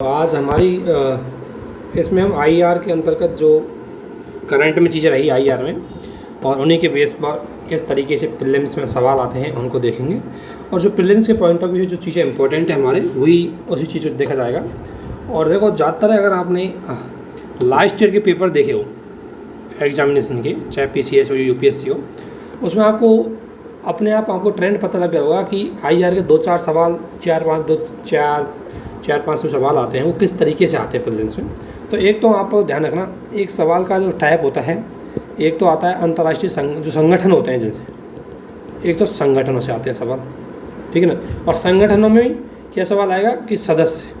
आज हमारी इसमें हम आईआर के अंतर्गत जो करंट में चीज़ें रही आईआर में और उन्हीं के बेस पर किस तरीके से प्रीलिम्स में सवाल आते हैं उनको देखेंगे। और जो प्रीलिम्स के पॉइंट ऑफ व्यू जो चीज़ें इंपॉर्टेंट है हमारे वही उसी चीज़ को देखा जाएगा। और देखो ज़्यादातर अगर आपने लास्ट ईयर के पेपर देखे हो एग्जामिनेशन के, चाहे पीसीएस हो या यूपीएससी हो, उसमें आपको अपने आप आपको ट्रेंड पता लग गया होगा कि आईआर के 2-4 सवाल, 4-5 सवाल आते हैं वो किस तरीके से आते हैं प्रीलिम्स में। तो एक तो आपको ध्यान रखना, एक सवाल का जो टाइप होता है, एक तो आता है अंतर्राष्ट्रीय जो संगठन होते हैं जिनसे, एक तो संगठनों से आते हैं सवाल, ठीक है ना। और संगठनों में क्या सवाल आएगा कि सदस्य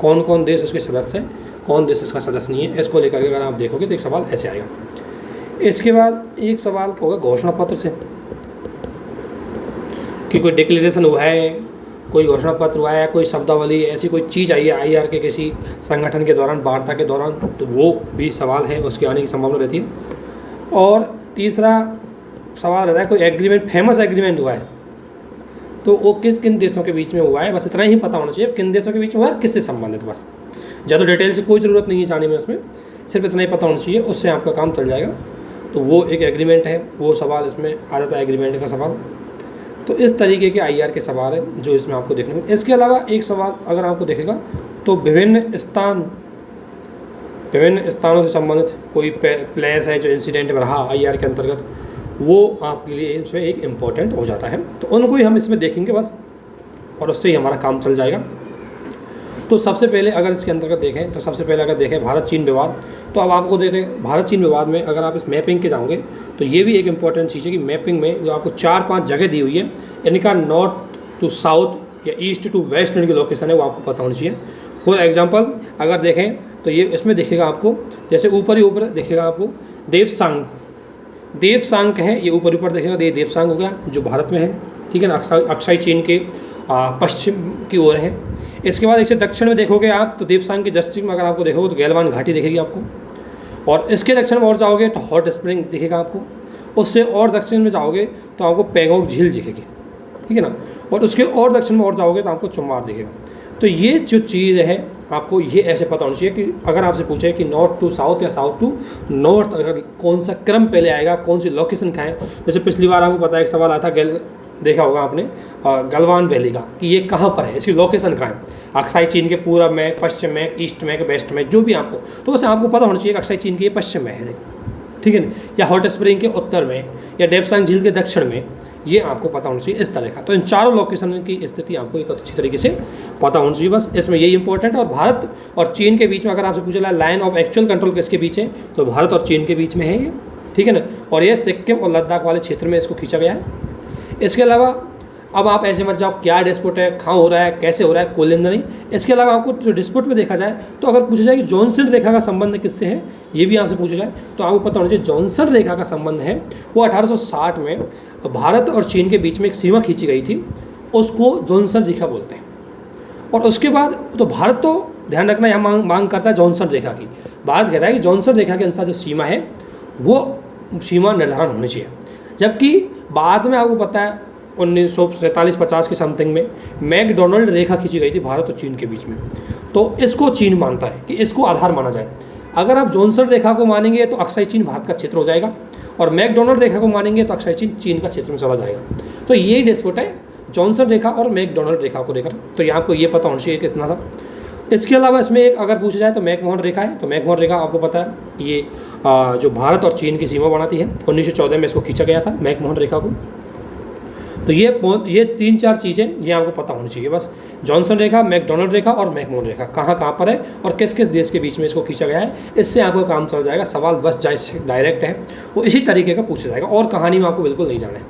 कौन कौन देश उसके सदस्य है, कौन देश उसका सदस्य नहीं है, इसको लेकर के अगर आप देखोगे तो एक सवाल ऐसे आएगा। इसके बाद एक सवाल होगा घोषणा पत्र से कि कोई डिक्लेरेशन हुआ है, कोई घोषणा पत्र हुआ है, कोई शब्दावली, ऐसी कोई चीज़ आई है आईआर के किसी संगठन के दौरान, वार्ता के दौरान, तो वो भी सवाल है, उसके आने की संभावना रहती है। और तीसरा सवाल रहता है कोई एग्रीमेंट, फेमस एग्रीमेंट हुआ है तो वो किस किन देशों के बीच में हुआ है, बस इतना ही पता होना चाहिए किन देशों के बीच में हुआ है, किससे संबंधित, बस ज़्यादा डिटेल से कोई ज़रूरत नहीं है जाने में, उसमें सिर्फ इतना ही पता होना चाहिए, उससे आपका काम चल जाएगा। तो वो एक एग्रीमेंट है, वो सवाल इसमें आ जाता है, एग्रीमेंट का सवाल। तो इस तरीके के आईआर के सवाल हैं जो इसमें आपको देखने में। इसके अलावा एक सवाल अगर आपको देखेगा तो विभिन्न स्थानों से संबंधित कोई प्लेस है जो इंसिडेंट में रहा आईआर के अंतर्गत, वो आपके लिए इसमें एक इम्पॉर्टेंट हो जाता है। तो उनको ही हम इसमें देखेंगे बस, और उससे ही हमारा काम चल जाएगा। तो सबसे पहले अगर इसके अंतर्गत देखें तो सबसे पहले अगर देखें भारत चीन विवाद, तो अब आपको देते हैं भारत चीन विवाद में अगर आप इस मैपिंग के जाओगे तो ये भी एक इम्पॉर्टेंट चीज़ है कि मैपिंग में जो आपको 4-5 जगह दी हुई है, इनका नॉर्थ टू साउथ या ईस्ट टू वेस्ट इनकी लोकेशन है, वो आपको पता होनी चाहिए। फॉर एग्जांपल अगर देखें तो ये इसमें दिखेगा आपको, जैसे ऊपर दिखेगा आपको देवसांग है, ये ऊपर दिखेगा, ये देवसांग हो गया जो भारत में है, ठीक है ना, अक्साई चीन के पश्चिम की ओर है। इसके बाद इसे दक्षिण में देखोगे आप तो देवसांग के दक्षिण में अगर आपको देखोगे तो गैलवान घाटी दिखेगी आपको। और इसके दक्षिण में और जाओगे तो हॉट स्प्रिंग दिखेगा आपको। उससे और दक्षिण में जाओगे तो आपको पैंगोंग झील दिखेगी, ठीक है ना। और उसके और दक्षिण में और जाओगे तो आपको चुम्मार दिखेगा। तो ये जो चीज़ है आपको ये ऐसे पता होना चाहिए कि अगर आपसे पूछे कि नॉर्थ टू साउथ या साउथ टू नॉर्थ, अगर कौन सा क्रम पहले आएगा, कौन सी लोकेशन कहाँ है। जैसे पिछली बार आपको पता है एक सवाल आया था, देखा होगा आपने गलवान वैली का, कि ये कहाँ पर है, इसकी लोकेशन कहाँ है, अक्साई चीन के पूर्व में, पश्चिम में, ईस्ट में, वेस्ट में, जो भी आपको, तो बस आपको पता होना चाहिए कि अक्साई चीन के ये पश्चिम में है, देखो, ठीक है ना, या हॉट स्प्रिंग के उत्तर में, या देवसांग झील के दक्षिण में, ये आपको पता होना चाहिए इस तरह का। तो इन चारों लोकेशन की स्थिति आपको एक अच्छी तरीके से पता होनी चाहिए, बस इसमें यही इंपॉर्टेंट है। और भारत और चीन के बीच में अगर आपसे पूछा लाइन ऑफ एक्चुअल कंट्रोल किसके बीच है, तो भारत और चीन के बीच में है ये, ठीक है ना। और ये सिक्किम और लद्दाख वाले क्षेत्र में इसको खींचा गया है। इसके अलावा अब आप ऐसे मत जाओ क्या डिस्प्यूट है, कहाँ हो रहा है, कैसे हो रहा है, कोई लेना नहीं। इसके अलावा आपको जो डिस्प्यूट में देखा जाए तो अगर पूछा जाए कि जॉनसन रेखा का संबंध किससे है, ये भी आपसे पूछा जाए तो आपको पता होना चाहिए जॉनसन रेखा का संबंध है वो 1860 में भारत और चीन के बीच में एक सीमा खींची गई थी, उसको जॉनसन रेखा बोलते हैं। और उसके बाद तो भारत तो ध्यान रखना यहाँ मांग करता है जॉनसन रेखा की, भारत कहता है कि जॉनसन रेखा के अनुसार जो सीमा है वो सीमा निर्धारण होनी चाहिए। जबकि बाद में आपको पता है 1947-50 के समथिंग में मैकडोनल्ड रेखा खींची गई थी भारत और चीन के बीच में, तो इसको चीन मानता है कि इसको आधार माना जाए। अगर आप जॉनसन रेखा को मानेंगे तो अक्साई चीन भारत का क्षेत्र हो जाएगा, और मैकडोनल्ड रेखा को मानेंगे तो अक्साई चीन चीन का क्षेत्र में चला जाएगा। तो ये डिस्प्यूट है जॉनसन रेखा और मैकडोनल्ड रेखा को लेकर, तो यहाँ आपको ये पता होना चाहिए कितना सा। इसके अलावा इसमें एक अगर पूछा जाए तो मैकमोहन रेखा है, तो मैकमोहन रेखा आपको पता है ये जो भारत और चीन की सीमा बनाती है, 1914 में इसको खींचा गया था मैकमोहन रेखा को। तो ये 3-4 चीज़ें ये आपको पता होनी चाहिए बस, जॉनसन रेखा, मैकडोनल्ड रेखा और मैकमोहन रेखा कहाँ कहाँ पर है और किस किस देश के बीच में इसको खींचा गया है, इससे आपको काम चल जाएगा। सवाल बस डायरेक्ट है, वो इसी तरीके का पूछा जाएगा और कहानी में आपको बिल्कुल नहीं जाना है,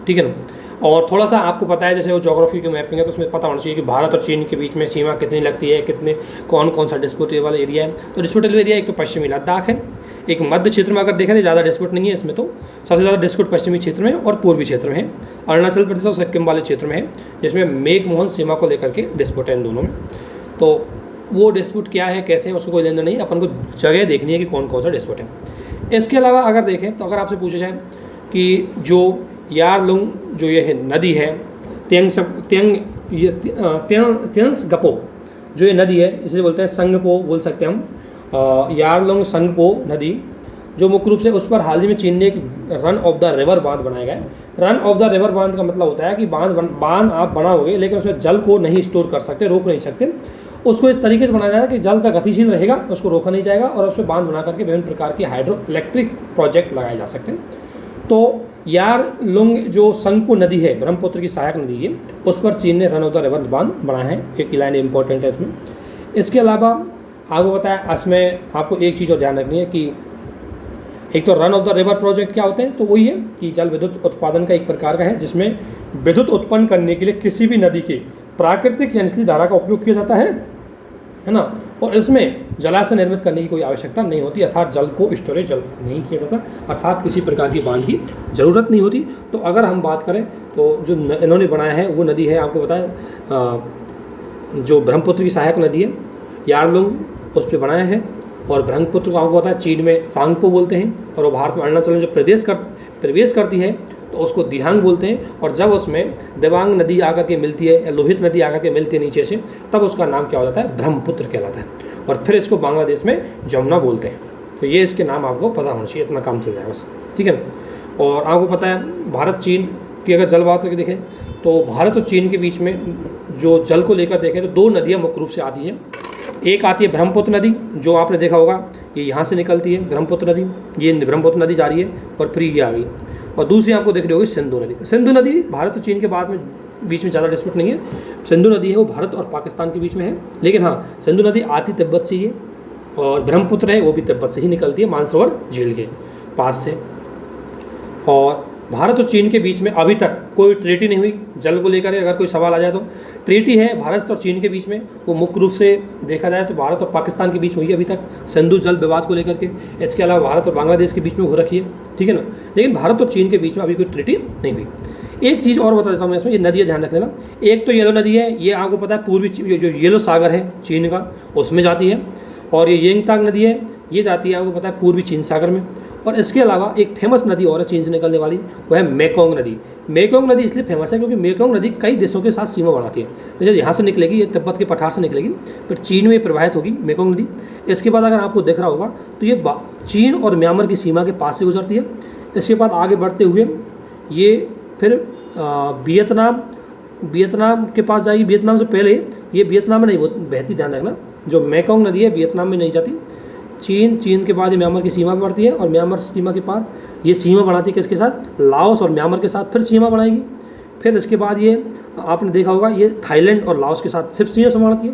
ठीक है ना। और थोड़ा सा आपको पता है जैसे वो ज्योग्राफी की मैपिंग है तो उसमें पता होना चाहिए कि भारत और चीन के बीच में सीमा कितनी लगती है, कितने कौन सा डिस्प्यूटेबल एरिया है। तो डिस्प्यूटेबल एरिया एक तो पश्चिमी लद्दाख है, एक मध्य क्षेत्र में अगर देखें तो ज़्यादा डिस्प्यूट नहीं है इसमें, तो सबसे ज़्यादा डिस्प्यूट पश्चिमी क्षेत्र में और पूर्वी क्षेत्र में है, अरुणाचल प्रदेश और सिक्किम वाले क्षेत्र में है, जिसमें मैकमोहन सीमा को लेकर के डिस्प्यूट है इन दोनों में। तो वो डिस्प्यूट क्या है, कैसे है, उसको कोई लेना नहीं, अपन को जगह देखनी है कि कौन कौन सा डिस्प्यूट है। इसके अलावा अगर देखें तो अगर आपसे पूछा जाए कि जो यारलुंग जो ये है नदी है, त्यंग्स गपो, जो ये नदी है इसे बोलते हैं संगपो बोल सकते हैं हम। यारलुंग संगपो नदी जो मुख्य रूप से उस पर हाल ही में चीन ने एक रन ऑफ द रिवर बांध बनाया गया है। रन ऑफ द रिवर बांध का मतलब होता है कि बांध आप बनाओगे लेकिन उसमें जल को नहीं स्टोर कर सकते, रोक नहीं सकते। उसको इस तरीके से बनाया जाएगा कि जल का गतिशील रहेगा, उसको रोका नहीं जाएगा और उस पर बांध बना करके विभिन्न प्रकार के हाइड्रो इलेक्ट्रिक प्रोजेक्ट लगाए जा सकते हैं। तो यारलुंग जो संगपो नदी है, ब्रह्मपुत्र की सहायक नदी है, उस पर चीन ने रन ऑफ द रिवर बांध बनाया है। एक लाइन इंपॉर्टेंट है इसमें। इसके अलावा आपको बताया, इसमें आपको एक चीज़ और ध्यान रखनी है कि एक तो run of the river project क्या होते हैं, तो वही है कि जल विद्युत उत्पादन का एक प्रकार का है जिसमें विद्युत उत्पन्न करने के लिए किसी भी नदी के प्राकृतिक या निचली धारा का उपयोग किया जाता है ना। और इसमें जलाशय निर्मित करने की कोई आवश्यकता नहीं होती, अर्थात जल को स्टोरेज जल नहीं किया जाता, अर्थात किसी प्रकार की बांध की ज़रूरत नहीं होती। तो अगर हम बात करें तो जो इन्होंने बनाया है वो नदी है, आपको बताया जो ब्रह्मपुत्र की सहायक नदी है यारलुंग, उस पर बनाया है। और ब्रह्मपुत्र को आपको पता है चीन में सांगपो बोलते हैं, और वो भारत में अरुणाचल में जब प्रवेश करती है तो उसको दिहांग बोलते हैं। और जब उसमें देवांग नदी आकर के मिलती है या लोहित नदी आकर के मिलती है नीचे से, तब उसका नाम क्या हो जाता है, ब्रह्मपुत्र कहलाता है। और फिर इसको बांग्लादेश में जमुना बोलते हैं। तो ये इसके नाम आपको पता होना चाहिए, इतना काम चल जाएगा बस, ठीक है ना। और आपको पता है भारत चीन की अगर जल बात करके देखें तो भारत और चीन के बीच में जो जल को लेकर देखें तो दो नदियाँ मुख्य रूप से आती हैं। एक आती है ब्रह्मपुत्र नदी, जो आपने देखा होगा ये यहाँ से निकलती है ब्रह्मपुत्र नदी, ये ब्रह्मपुत्र नदी जा रही है और फिर ये आ गई। और दूसरी आपको देख रही होगी सिंधु नदी। सिंधु नदी भारत और चीन के बीच में ज़्यादा डिस्प्यूट नहीं है। सिंधु नदी है वो भारत और पाकिस्तान के बीच में है, लेकिन हाँ सिंधु नदी आती तिब्बत से ही है और ब्रह्मपुत्र है वो भी तिब्बत से ही निकलती है, मानसरोवर झील के पास से। और भारत और चीन के बीच में अभी तक कोई ट्रीटी नहीं हुई जल को लेकर। अगर कोई सवाल आ जाए तो ट्रीटी है भारत और चीन के बीच में, वो मुख्य रूप से देखा जाए तो भारत और पाकिस्तान के बीच हुई है अभी तक सिंधु जल विवाद को लेकर के। इसके अलावा भारत और बांग्लादेश के बीच में हो रखी है, ठीक है ना। लेकिन भारत और चीन के बीच में अभी कोई ट्रीटी नहीं हुई। एक चीज़ और बता देता हूँ मैं इसमें, ये नदियाँ ध्यान रख लेना। एक तो येलो नदी है, ये आपको पता है पूर्वी जो येलो सागर है चीन का उसमें जाती है। और ये येंगतांग नदी है, ये जाती है आपको पता है पूर्वी चीन सागर में। और इसके अलावा एक फेमस नदी और है चीन से निकलने वाली, वो है मेकोंग नदी। मेकोंग नदी इसलिए फेमस है क्योंकि मेकोंग नदी कई देशों के साथ सीमा बनाती है। जैसे यहाँ से निकलेगी, ये तिब्बत के पठार से निकलेगी, फिर चीन में प्रवाहित होगी मेकोंग नदी। इसके बाद अगर आपको दिख रहा होगा तो ये चीन और म्यांमार की सीमा के पास से गुजरती है। इसके बाद आगे बढ़ते हुए ये फिर वियतनाम के पास जाएगी। वियतनाम से पहले ये वियतनाम में नहीं बहती, ध्यान रखना। जो मेकोंग नदी है वियतनाम में नहीं जाती, चीन के बाद ये म्यांमार की सीमा पर बढ़ती है। और म्यांमार सीमा के बाद ये सीमा बनाती है किसके साथ, लाओस और म्यांमार के साथ फिर सीमा बनाएगी। फिर इसके बाद ये आपने देखा होगा ये थाईलैंड और लाओस के साथ सिर्फ सीमा बनाती है।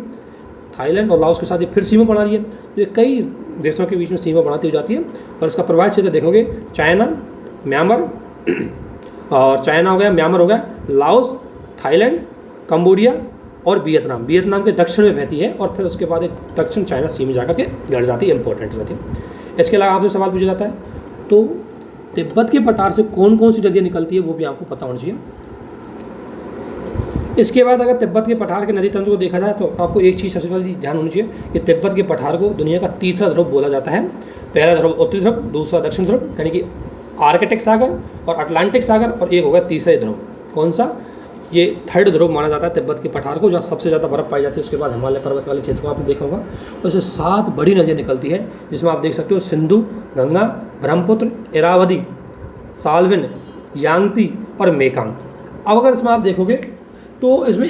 थाईलैंड और लाओस के साथ ये फिर सीमा बना रही है। तो ये कई देशों के बीच में सीमा बनाती हो जाती है। और इसका प्रभावित क्षेत्र देखोगे चाइना, म्यांमार, और चाइना हो गया, म्यांमार हो गया, लाओस, थाईलैंड, कंबोडिया और वियतनाम के दक्षिण में बहती है। और फिर उसके बाद एक दक्षिण चाइना सी में जाकर के लड़ जाती है, इंपॉर्टेंट रहती है। इसके अलावा आपसे सवाल पूछा जाता है तो तिब्बत के पठार से कौन कौन सी नदियाँ निकलती है वो भी आपको पता होना चाहिए। इसके बाद अगर तिब्बत के पठार के नदी तंत्र को देखा जाए तो आपको एक चीज़ सबसे पहले ध्यान होनी चाहिए कि तिब्बत के पठार को दुनिया का तीसरा ध्रुव बोला जाता है। पहला ध्रुव उत्तरी ध्रुव, दूसरा दक्षिण ध्रुव, यानी कि आर्कटिक सागर और अटलांटिक सागर, और एक होगा तीसरा ध्रुव। कौन सा, ये थर्ड ध्रुव माना जाता है तिब्बत के पठार को, जहाँ सबसे ज़्यादा बर्फ़ पाई जाती है। उसके बाद हिमालय पर्वत वाले क्षेत्र को आपने देखा होगा। उससे 7 बड़ी नदियाँ निकलती है जिसमें आप देख सकते हो सिंधु, गंगा, ब्रह्मपुत्र, इरावदी, साल्विन, यांगती और मेकांग। अब अगर इसमें आप देखोगे तो इसमें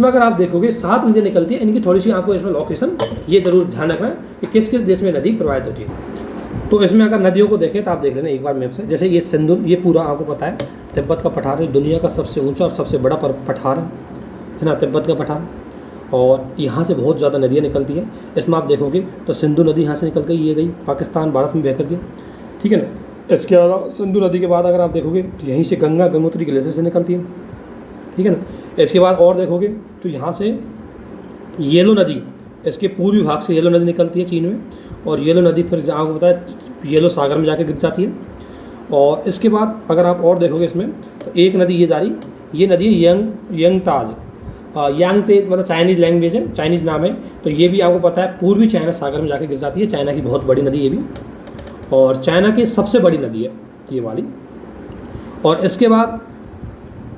अगर आप देखोगे 7 नदियाँ निकलती है। इनकी थोड़ी सी आपको इसमें लोकेशन ये जरूर ध्यान रखना है कि किस किस देश में नदी प्रवाहित होती है। तो इसमें अगर नदियों को देखें तो आप देख लेना एक बार मैप से। जैसे ये सिंधु, ये पूरा आपको पता है तिब्बत का पठार है, दुनिया का सबसे ऊंचा और सबसे बड़ा पठार है ना, तिब्बत का पठार। और यहाँ से बहुत ज़्यादा नदियाँ निकलती है। इसमें आप देखोगे तो सिंधु नदी यहाँ से निकल गई, ये गई पाकिस्तान भारत में बह कर के, ठीक है ना। इसके अलावा सिंधु नदी के बाद अगर आप देखोगे तो यहीं से गंगोत्री ग्लेशियर से निकलती है, ठीक है ना। इसके बाद और देखोगे तो यहाँ से येलो नदी, इसके पूर्वी भाग से येलो नदी निकलती है चीन में। और येलो नदी फिर आपको पता है येलो सागर में जाके गिर जाती है। और इसके बाद अगर आप और देखोगे इसमें तो एक नदी ये जा रही, ये नदी है यांगतेज, मतलब चाइनीज़ लैंग्वेज है, चाइनीज़ नाम है। तो ये भी आपको पता है पूर्वी चाइना सागर में जाके गिर जाती है। चाइना की बहुत बड़ी नदी ये भी, और चाइना की सबसे बड़ी नदी है ये वाली। और इसके बाद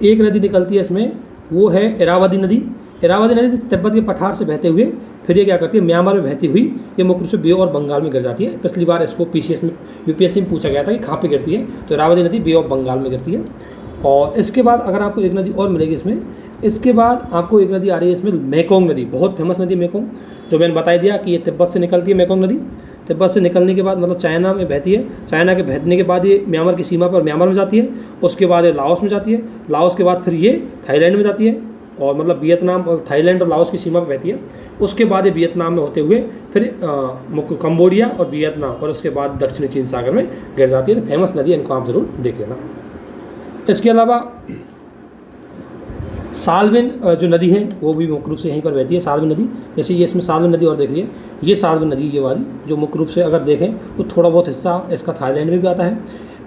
एक नदी निकलती है इसमें, वो है इरावदी नदी। इरावदी नदी तिब्बत के पठार से बहते हुए फिर ये क्या करती है, म्यांमार में बहती हुई ये मुख्य रूप से बे ऑफ बंगाल में गिर जाती है। पिछली बार इसको PCS में UPSC में पूछा गया था कि कहाँ पे गिरती है, तो इरावदी नदी बे ऑफ बंगाल में गिरती है। और इसके बाद अगर आपको एक नदी और मिलेगी इसमें, इसके बाद आपको एक नदी आ रही है इसमें, मेकोंग नदी, बहुत फेमस नदी मेकोंग, जो मैंने बता दिया कि ये तिब्बत से निकलती है। मेकोंग नदी तिब्बत से निकलने के बाद मतलब चाइना में बहती है, चाइना के बहने के बाद ये म्यांमार की सीमा पर म्यांमार में जाती है, उसके बाद ये लाओस में जाती है, लाओस के बाद फिर ये थाईलैंड में जाती है, और मतलब वियतनाम और थाईलैंड और लाओस की सीमा पर बहती है। उसके बाद ये वियतनाम में होते हुए फिर कंबोडिया और वियतनाम, और उसके बाद दक्षिणी चीन सागर में गिर जाती है। तो फेमस नदी है, इनको आप जरूर देख लेना। इसके अलावा सालविन जो नदी है वो भी मुख्य रूप से यहीं पर बहती है, सालविन नदी। जैसे ये इसमें सालविन नदी और देख लीजिए, ये सालविन नदी ये वाली जो मुख्य रूप से अगर देखें तो थोड़ा बहुत हिस्सा इसका थाईलैंड में भी आता है,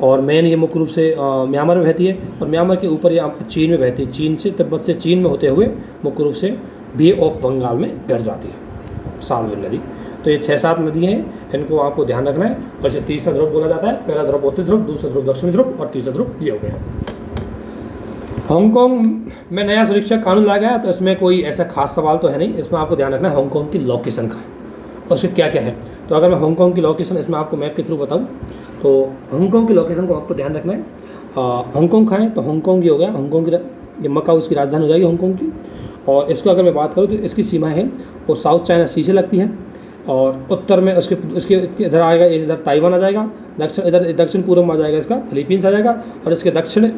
और मेन ये मुख्य रूप से म्यांमार में बहती है, और म्यांमार के ऊपर ये चीन में बहती है, चीन से तिब्बत से चीन में होते हुए मुख्य रूप से बे ऑफ बंगाल में गिर जाती है सालविन नदी। तो ये 6-7 नदी हैं, इनको आपको ध्यान रखना है। और इसे तीसरा ध्रुव बोला जाता है, पहला ध्रुव उत्तरी ध्रुव, दूसरा ध्रुव दक्षिणी ध्रुव, और तीसरा ध्रुव ये हो गया। हांगकांग में नया सुरक्षा कानून लाया गया, तो इसमें कोई ऐसा खास सवाल तो है नहीं, इसमें आपको ध्यान रखना है हांगकांग की लोकेशन का और उसके क्या क्या है। तो अगर मैं हांगकांग की लोकेशन इसमें आपको मैप के थ्रू बताऊं, तो हांगकांग की लोकेशन को आपको ध्यान रखना है। हांगकांग कहाँ है, तो हांगकांग ये हो गया, हांगकांग की ये मकाऊ इसकी राजधानी हो जाएगी हांगकांग की। और इसको अगर मैं बात करूँ तो इसकी सीमा है वो साउथ चाइना सी से लगती है, और उत्तर में उसके इधर आएगा, इधर ताइवान आ जाएगा, इधर दक्षिण पूर्व में आ जाएगा इसका फिलीपींस आ जाएगा, और इसके दक्षिण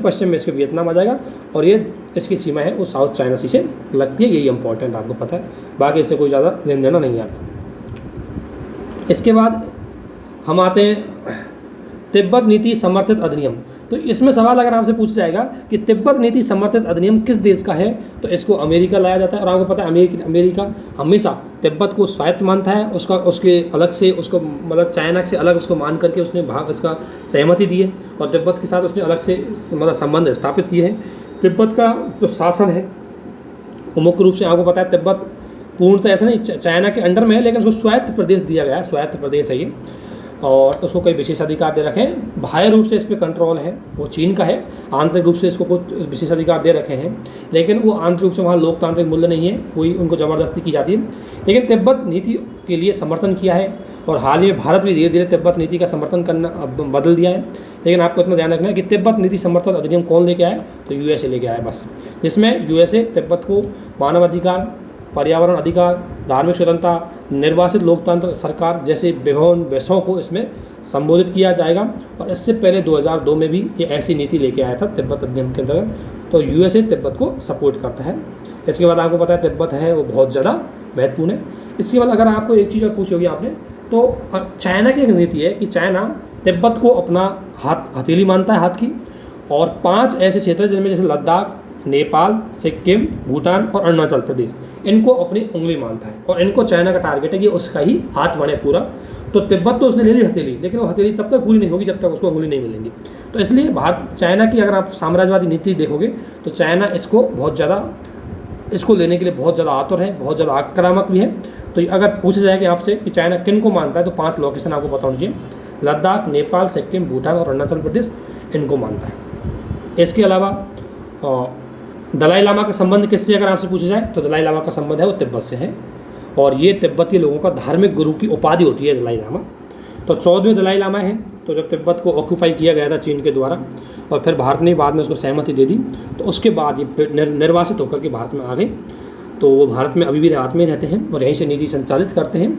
पश्चिम में इसके वियतनाम आ जाएगा, और ये इसकी सीमा है वो साउथ चाइना सी से लगती है। यही इंपॉर्टेंट आपको पता है, बाकी इससे कोई ज़्यादा लेन देना नहीं है आपको। इसके बाद हम आते हैं तिब्बत नीति समर्थित अधिनियम। तो इसमें सवाल अगर आपसे पूछा जाएगा कि तिब्बत नीति समर्थित अधिनियम किस देश का है, तो इसको अमेरिका लाया जाता है। और आपको पता है अमेरिका हमेशा तिब्बत को स्वायत्त मानता है, उसके अलग से उसको मतलब चाइना से अलग उसको मान करके उसने भाग इसका सहमति दी है, और तिब्बत के साथ उसने अलग से मतलब संबंध स्थापित किए हैं। तिब्बत का जो शासन है वो मुख्य रूप से आपको पता है तिब्बत पूर्णतः ऐसा नहीं चाइना के अंडर में है, लेकिन उसको स्वायत्त प्रदेश दिया गया है, स्वायत्त प्रदेश है ये, और उसको कई विशेषाधिकार दे रखे हैं। बाह्य रूप से इस पर कंट्रोल है वो चीन का है, आंतरिक रूप से इसको कुछ विशेषाधिकार दे रखे हैं, लेकिन वो आंतरिक रूप से वहाँ लोकतांत्रिक मूल्य नहीं है, कोई उनको ज़बरदस्ती की जाती है। लेकिन तिब्बत नीति के लिए समर्थन किया है, और हाल ही में भारत भी धीरे धीरे तिब्बत नीति का समर्थन करना बदल दिया है। लेकिन आपको इतना ध्यान रखना है कि तिब्बत नीति समर्थन अधिनियम कौन लेके आया, तो USA लेके आया बस, जिसमें USA तिब्बत को मानवाधिकार, पर्यावरण अधिकार, धार्मिक स्वतंत्रता, निर्वासित लोकतंत्र सरकार जैसे विभिन्न विषयों को इसमें संबोधित किया जाएगा। और इससे पहले 2002 में भी ये ऐसी नीति लेके आया था तिब्बत अधिनियम के अंतर्गत, तो USA तिब्बत को सपोर्ट करता है। इसके बाद आपको पता है तिब्बत है वो बहुत ज़्यादा महत्वपूर्ण है। इसके बाद अगर आपको एक चीज़ और पूछी होगी आपने, तो चाइना की एक नीति है कि चाइना तिब्बत को अपना हथेली मानता है हाथ की, और 5 ऐसे क्षेत्र जिनमें जैसे लद्दाख, नेपाल, सिक्किम, भूटान और अरुणाचल प्रदेश, इनको अपनी उंगली मानता है, और इनको चाइना का टारगेट है कि उसका ही हाथ बने पूरा। तो तिब्बत तो उसने ले ली हथेली, लेकिन वो हथेली तब तक पूरी नहीं होगी जब तक उसको उंगली नहीं मिलेंगी। तो इसलिए भारत चाइना की अगर आप साम्राज्यवादी नीति देखोगे तो चाइना इसको बहुत ज़्यादा इसको लेने के लिए बहुत ज़्यादा आतुर है, बहुत ज़्यादा आक्रामक भी है। तो अगर पूछा जाए कि आपसे कि चाइना किन को मानता है, तो 5 लोकेशन आपको बता दीजिए, लद्दाख, नेपाल, सिक्किम, भूटान और अरुणाचल प्रदेश, इनको मानता है। इसके अलावा दलाई लामा का संबंध किससे अगर आपसे पूछा जाए, तो दलाई लामा का संबंध है वो तिब्बत से है, और ये तिब्बती लोगों का धार्मिक गुरु की उपाधि होती है दलाई लामा। तो 14वें दलाई लामा है। तो जब तिब्बत को ऑक्यूपाई किया गया था चीन के द्वारा, और फिर भारत ने बाद में उसको सहमति दे दी, तो उसके बाद ये निर्वासित होकर के भारत में आ गए। तो वो भारत में अभी भी भारत में रहते हैं और यहीं से नीति संचालित करते हैं।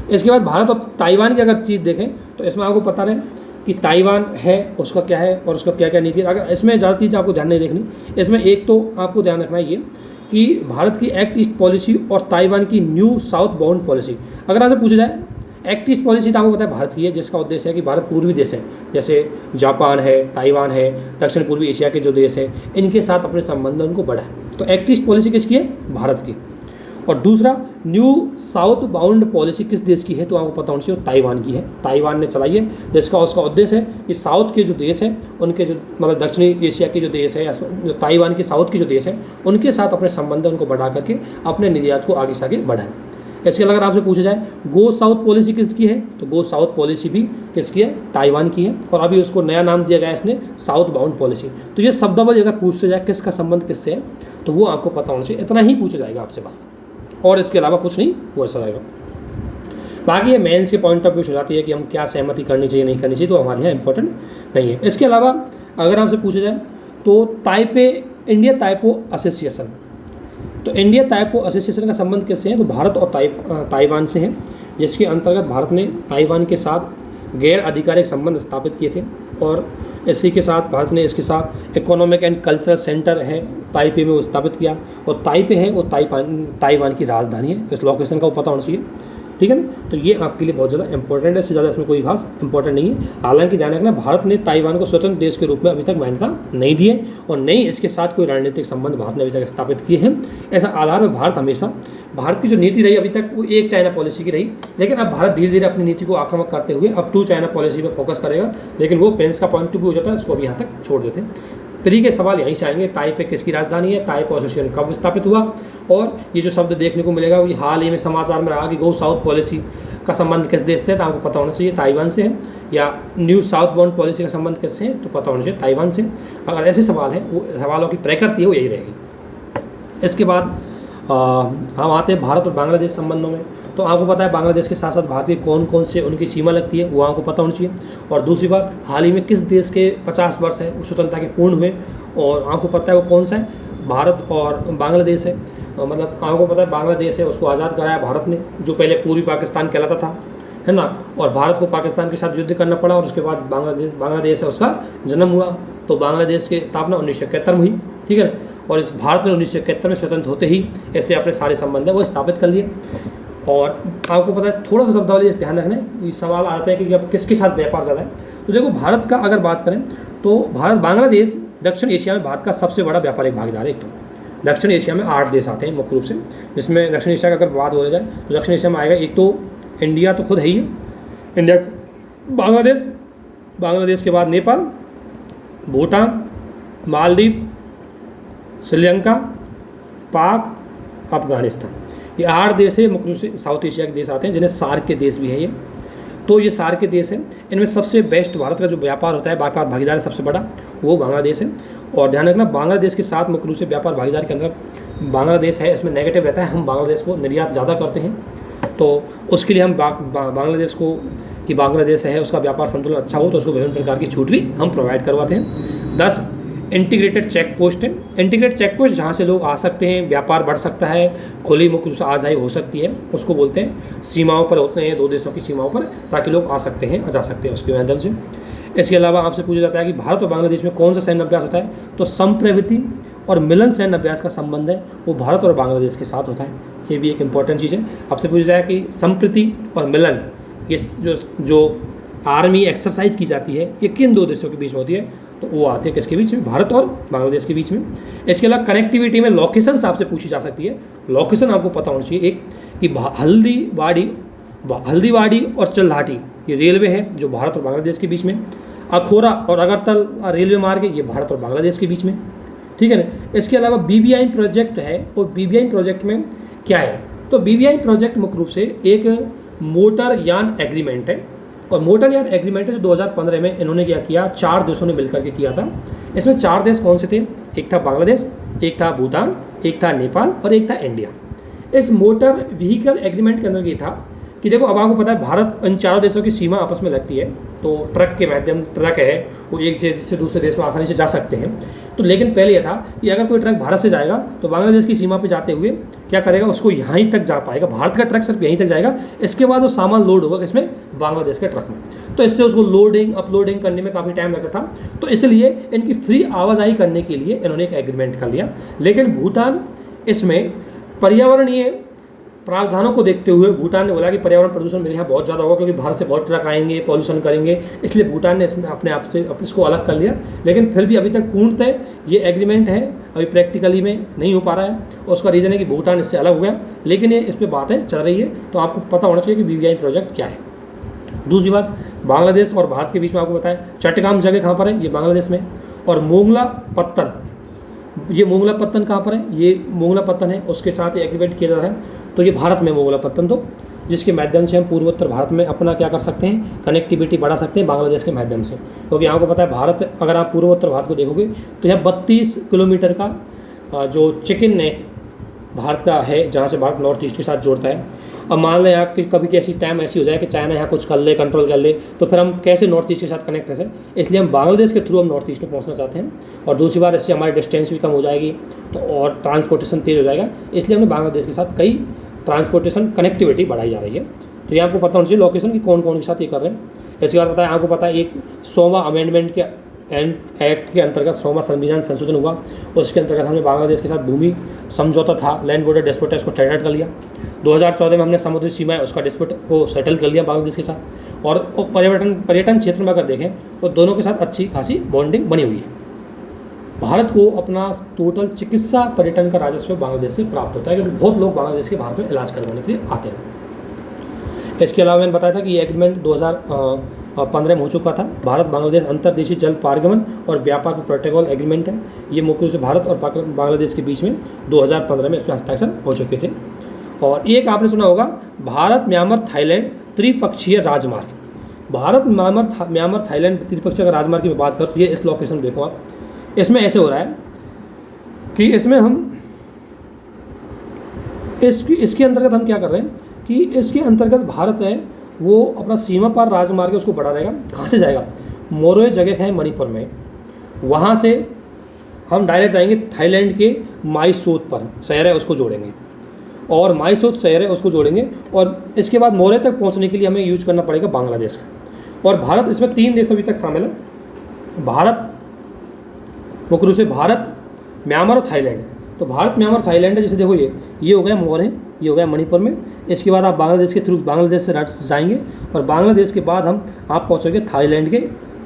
इसके बाद भारत और ताइवान की अगर चीज़ देखें, तो इसमें आपको पता रहे कि ताइवान है उसका क्या है और उसका क्या क्या नीति है। अगर इसमें ज़्यादा चीज़ आपको ध्यान नहीं देखनी, इसमें एक तो आपको ध्यान रखना ये कि भारत की एक्ट ईस्ट पॉलिसी और ताइवान की न्यू साउथ बाउंड पॉलिसी। अगर आपसे पूछा जाए, एक्ट ईस्ट पॉलिसी तो आपको पता है भारत की है, जिसका उद्देश्य है कि भारत पूर्वी देश है, जैसे जापान है, ताइवान है, दक्षिण पूर्वी एशिया के जो देश है, इनके साथ अपने संबंध उनको बढ़ाए। तो एक्ट ईस्ट पॉलिसी किसकी है? भारत की। और दूसरा न्यू साउथ बाउंड पॉलिसी किस देश की है? तो आपको पता होना चाहिए ताइवान की है, ताइवान ने चलाई है, जिसका उसका उद्देश्य है कि साउथ के जो देश है उनके जो मतलब दक्षिणी एशिया के जो देश है या जो ताइवान के साउथ के जो देश है उनके साथ अपने संबंध उनको बढ़ा करके अपने निर्यात को आगे से आगे बढ़ाएं। इसके अलावा अगर आपसे पूछा जाए गो साउथ पॉलिसी किसकी है, तो गो साउथ पॉलिसी भी किसकी है? ताइवान की है, और अभी उसको नया नाम दिया गया इसने साउथ बाउंड पॉलिसी। तो ये शब्दावली अगर पूछते जाए किसका संबंध किससे है, तो वो आपको पता होना चाहिए। इतना ही पूछा जाएगा आपसे बस, और इसके अलावा कुछ नहीं पूछा जाएगा। बाकी ये मेंस के पॉइंट ऑफ व्यू हो जाती है कि हम क्या सहमति करनी चाहिए नहीं करनी चाहिए, तो हमारे यहाँ इंपॉर्टेंट नहीं है। इसके अलावा अगर आपसे पूछा जाए तो ताइपे, इंडिया ताइपो एसोसिएशन, तो इंडिया ताइपो एसोसिएशन का संबंध किससे है? तो भारत और ताइवान से है, जिसके अंतर्गत भारत ने ताइवान के साथ गैर आधिकारिक संबंध स्थापित किए थे, और इसी के साथ भारत ने इसके साथ इकोनॉमिक एंड कल्चरल सेंटर है ताइपे में वो स्थापित किया, और ताइपे है वो ताइवान की राजधानी है। इस लोकेशन का वो पता होना चाहिए, ठीक है ना। तो ये आपके लिए बहुत ज़्यादा इंपॉर्टेंट है, इससे ज़्यादा इसमें कोई खास इंपॉर्टेंट नहीं है। हालांकि ध्यान रखना, भारत ने ताइवान को स्वतंत्र देश के रूप में अभी तक मान्यता नहीं दी है, और नहीं इसके साथ कोई रणनीतिक संबंध भारत ने अभी तक स्थापित किए हैं। ऐसा आधार में भारत हमेशा, भारत की जो नीति रही अभी तक वो एक चाइना पॉलिसी की रही, लेकिन अब भारत धीरे धीरे अपनी नीति को आक्रामक करते हुए अब 2 चाइना पॉलिसी पर फोकस करेगा। लेकिन वो पेंस का पॉइंट ऑफ व्यू हो जाता है, उसको अभी यहाँ तक छोड़ देते हैं। प्री के सवाल यहीं से आएंगे, ताइपे किसकी राजधानी है, ताइपे एसोसिएशन कब स्थापित हुआ, और ये जो शब्द देखने को मिलेगा ये हाल ही में समाचार में रहा कि गो साउथ पॉलिसी का संबंध किस देश से है, तो आपको पता होना चाहिए ताइवान से है, या न्यू साउथ बाउंड पॉलिसी का संबंध किससे है, तो पता होना चाहिए ताइवान से। अगर ऐसे सवाल है, वो सवालों की प्रकृति है वो यही रहेगी। इसके बाद हम आते हैं भारत और बांग्लादेश संबंधों में। तो आपको पता है बांग्लादेश के साथ साथ भारत के कौन कौन से उनकी सीमा लगती है, वो आपको पता होना चाहिए। और दूसरी बात, हाल ही में किस देश के 50 वर्ष है स्वतंत्रता के पूर्ण हुए, और आपको पता है वो कौन सा है, भारत और बांग्लादेश है। मतलब आपको पता है बांग्लादेश है उसको आज़ाद कराया भारत ने, जो पहले पूर्वी पाकिस्तान कहलाता था, है ना, और भारत को पाकिस्तान के साथ युद्ध करना पड़ा, और उसके बाद बांग्लादेश है उसका जन्म हुआ। तो बांग्लादेश की स्थापना 1971 में हुई, ठीक है ना, और इस भारत ने 1971 में स्वतंत्र होते ही ऐसे अपने सारे संबंध है वो स्थापित कर लिए। और आपको पता है, थोड़ा सा शब्दावली ध्यान रखना है, ये सवाल आते हैं कि अब किसके साथ व्यापार ज़्यादा है। तो देखो, भारत का अगर बात करें तो बांग्लादेश दक्षिण एशिया में भारत का सबसे बड़ा व्यापारिक भागीदार है। एक तो दक्षिण एशिया में 8 देश आते हैं मुख्य रूप से, जिसमें दक्षिण एशिया का अगर बात हो जाए तो दक्षिण एशिया में आएगा एक तो इंडिया, तो खुद है ही है इंडिया, बांग्लादेश के बाद नेपाल, भूटान, मालदीव, श्रीलंका, पाक, अफगानिस्तान, ये 8 देश है मुख्य रूप से साउथ एशिया के देश आते हैं, जिन्हें सार्क के देश भी है ये। तो ये सार्क के देश हैं, इनमें सबसे बेस्ट भारत का जो व्यापार होता है, व्यापार भागीदार सबसे बड़ा वो बांग्लादेश है। और ध्यान रखना, बांग्लादेश के साथ मुख्य रूप से व्यापार भागीदार के अंदर बांग्लादेश है, इसमें नेगेटिव रहता है, हम बांग्लादेश को निर्यात ज़्यादा करते हैं, तो उसके लिए हम बांग्लादेश को कि बांग्लादेश है उसका व्यापार संतुलन अच्छा हो, तो उसको विभिन्न प्रकार की छूट भी हम प्रोवाइड करवाते हैं। 10 इंटीग्रेटेड चेक पोस्ट है, इंटीग्रेटेड चेक पोस्ट जहाँ से लोग आ सकते हैं, व्यापार बढ़ सकता है, खुली मुख्य रूप से आजादी हो सकती है, उसको बोलते हैं। सीमाओं पर होते हैं 2 देशों की सीमाओं पर, ताकि लोग आ सकते हैं जा सकते हैं उसके माध्यम से। इसके अलावा आपसे पूछा जाता है कि भारत और बांग्लादेश में कौन सा सैन्य अभ्यास होता है, तो संप्रवृत्ति और मिलन सैन्य अभ्यास का संबंध है वो भारत और बांग्लादेश के साथ होता है। ये भी एक इंपॉर्टेंट चीज़ है। आपसे पूछा जाए कि संप्रति और मिलन, ये जो आर्मी एक्सरसाइज की जाती है ये किन 2 देशों के बीच में होती है, तो वो आती है किसके बीच में, भारत और बांग्लादेश के बीच में। इसके अलावा कनेक्टिविटी में लोकेशन आपसे पूछी जा सकती है, लोकेशन आपको पता होना चाहिए। एक कि हल्दीवाड़ी और चल्हाटी ये रेलवे है जो भारत और बांग्लादेश के बीच में, अखोरा और अगरतला रेलवे मार्ग है ये भारत और बांग्लादेश के बीच में, ठीक है ना। इसके अलावा BBI प्रोजेक्ट है, और BBI प्रोजेक्ट में क्या है, तो BBI प्रोजेक्ट मुख्य रूप से एक मोटर यान एग्रीमेंट है, और मोटर यान एग्रीमेंट है जो 2015 में इन्होंने क्या किया, 4 देशों ने मिलकर के किया था। इसमें 4 देश कौन से थे, एक था बांग्लादेश, एक था भूटान, एक था नेपाल और एक था इंडिया। इस मोटर व्हीकल एग्रीमेंट के अंदर ये था कि देखो, अब आपको पता है भारत इन 4 देशों की सीमा आपस में लगती है, तो ट्रक के माध्यम ट्रक है वो एक देश से दूसरे देश में आसानी से जा सकते हैं। तो लेकिन पहले यह था कि अगर कोई ट्रक भारत से जाएगा तो बांग्लादेश की सीमा पे जाते हुए क्या करेगा, उसको यहीं तक जा पाएगा, भारत का ट्रक सिर्फ यहीं तक जाएगा, इसके बाद वो सामान लोड होगा इसमें बांग्लादेश के ट्रक में। तो इससे उसको लोडिंग अपलोडिंग करने में काफ़ी टाइम लगता था, तो इसलिए इनकी फ्री आवाजाही करने के लिए इन्होंने एक एग्रीमेंट कर लिया। लेकिन भूटान इसमें पर्यावरणीय प्रावधानों को देखते हुए भूटान ने बोला कि पर्यावरण प्रदूषण मेरे यहाँ बहुत ज़्यादा होगा, क्योंकि भारत से बहुत ट्रक आएंगे, पॉल्यूशन करेंगे, इसलिए भूटान ने इसमें अपने आप से इसको अलग कर लिया। लेकिन फिर भी अभी तक पूर्णतः ये एग्रीमेंट है अभी प्रैक्टिकली में नहीं हो पा रहा है, और उसका रीज़न है कि भूटान इससे अलग हो गया, लेकिन ये इस पर बातें चल रही है, तो आपको पता होना चाहिए कि BBI प्रोजेक्ट क्या है। दूसरी बात, बांग्लादेश और भारत के बीच में आपको बताया चट्टगाम जगह कहाँ पर है, ये बांग्लादेश में, और मोंगला पत्तन, ये मोंगला पत्तन कहाँ पर है, ये मोंगला पत्तन है, उसके साथ एग्रीमेंट किया जा रहा है, तो ये भारत में मोंगला पत्तन, तो जिसके माध्यम से हम पूर्वोत्तर भारत में अपना क्या कर सकते हैं, कनेक्टिविटी बढ़ा सकते हैं बांग्लादेश के माध्यम से। क्योंकि आपको पता है भारत, अगर आप पूर्वोत्तर भारत को देखोगे तो यहाँ 32 किलोमीटर का जो चिकन नेक भारत का है, जहाँ से भारत नॉर्थ ईस्ट के साथ जोड़ता है। अब मान लें यहाँ कि कभी कैसी टाइम ऐसी हो जाए कि चाइना यहाँ कुछ कर ले, कंट्रोल कर ले, तो फिर हम कैसे नॉर्थ ईस्ट के साथ कनेक्ट कर सकते। इसलिए हम बांग्लादेश के थ्रू हम नॉर्थ ईस्ट में पहुँचना चाहते हैं। और दूसरी बात, इससे हमारी डिस्टेंस भी कम हो जाएगी तो और ट्रांसपोर्टेशन तेज़ हो जाएगा, इसलिए हमने बांग्लादेश के साथ कई ट्रांसपोर्टेशन कनेक्टिविटी बढ़ाई जा रही है। तो ये आपको पता होना चाहिए लोकेशन की कौन कौन के साथ ये कर रहे हैं। इसके बाद बताया, आपको पता है एक 100वां अमेंडमेंट के एक्ट के अंतर्गत 100वां संविधान संशोधन हुआ, उसके अंतर्गत हमने बांग्लादेश के साथ भूमि समझौता था, लैंड बॉर्डर डिस्प्यूट, उसको सेटल कर लिया। 2014 में हमने समुद्री सीमा है उसका डिस्प्यूट को सेटल कर लिया बांग्लादेश के साथ। और पर्यटन क्षेत्र में अगर देखें तो दोनों के साथ अच्छी खासी बॉन्डिंग बनी हुई है। भारत को अपना टोटल चिकित्सा पर्यटन का राजस्व बांग्लादेश से प्राप्त होता है, क्योंकि बहुत लोग बांग्लादेश के भारत में इलाज करवाने के लिए आते हैं। इसके अलावा मैंने बताया था कि ये एग्रीमेंट 2015 में हो चुका था। भारत बांग्लादेश अंतर्देशीय जल पारगमन और व्यापार प्रोटोकॉल एग्रीमेंट है। ये मुख्य रूप से भारत और बांग्लादेश के बीच में 2015 में इसमें हस्ताक्षर हो चुके थे। और एक आपने सुना होगा, भारत म्यांमार थाईलैंड त्रिपक्षीय राजमार्ग। भारत म्यांमार थाईलैंड त्रिपक्षीय का राजमार्ग की बात करें तो ये इस लोकेशन देखो आप, इसमें ऐसे हो रहा है कि इसमें हम इसके अंतर्गत हम क्या कर रहे हैं कि इसके अंतर्गत भारत है वो अपना सीमा पार राजमार्ग उसको बढ़ा देगा। कहाँ से जाएगा? मोरोए जगह है मणिपुर में, वहाँ से हम डायरेक्ट जाएंगे थाईलैंड के माईसोत पर शहर है उसको जोड़ेंगे, और माईसोत शहर है उसको जोड़ेंगे। और इसके बाद मोरे तक पहुँचने के लिए हमें यूज करना पड़ेगा बांग्लादेश का। और भारत, इसमें 3 देश अभी तक शामिल है। भारत मुख्य रूप से भारत, म्यांमार और थाईलैंड। तो भारत म्यांमार थाईलैंड है, जैसे देखो ये हो गया मोर है, ये हो गया मणिपुर में। इसके बाद आप बांग्लादेश के थ्रू बांग्लादेश से जाएंगे और बांग्लादेश के बाद आप पहुँचोगे थाईलैंड के,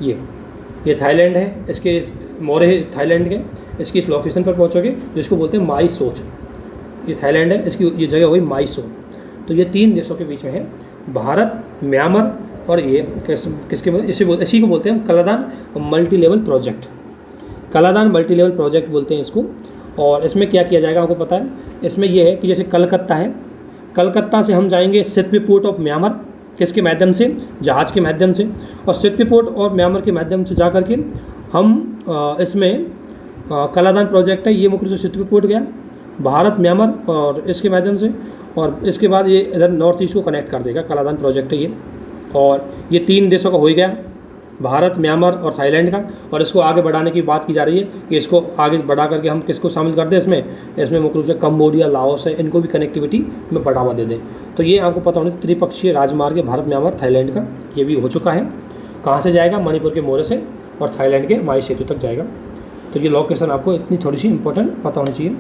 ये थाईलैंड है, इसके मोरे है थाईलैंड के, इसकी इस लोकेशन पर पहुँचोगे जिसको बोलते हैं माईसोत। ये थाईलैंड है, इसकी ये जगह हुई माईसोत। तो ये 3 देशों के बीच में है, भारत, म्यांमार और ये इसी को बोलते हैं हम Kaladan multi level project. Kaladan multi level project बोलते हैं इसको। और इसमें क्या किया जाएगा आपको पता है, इसमें यह है कि जैसे कलकत्ता है, कलकत्ता से हम जाएंगे सितवे पोर्ट ऑफ म्यांमार, किसके माध्यम से? जहाज़ के माध्यम से। और सितवे पोर्ट और म्यांमार के माध्यम से जा करके हम इसमें कलादान प्रोजेक्ट है, ये मुख्य रूप से सितवे पोर्ट गया, भारत म्यांमार और इसके माध्यम से। और इसके बाद ये इधर नॉर्थ ईस्ट को कनेक्ट कर देगा, कलादान प्रोजेक्ट है ये। और ये 3 देशों का हो ही गया, भारत, म्यांमार और थाईलैंड का। और इसको आगे बढ़ाने की बात की जा रही है कि इसको आगे बढ़ा करके हम किसको शामिल कर दें इसमें मुख्य रूप से कंबोडिया, लाओस है, इनको भी कनेक्टिविटी में बढ़ावा दे दें। तो ये आपको पता होना, त्रिपक्षीय राजमार्ग है भारत, म्यांमार, थाईलैंड का, ये भी हो चुका है। कहाँ से जाएगा? मणिपुर के मोरे से और थाईलैंड के माई सेतु तक जाएगा। तो ये लोकेशन आपको इतनी थोड़ी सी इंपॉर्टेंट पता होनी चाहिए।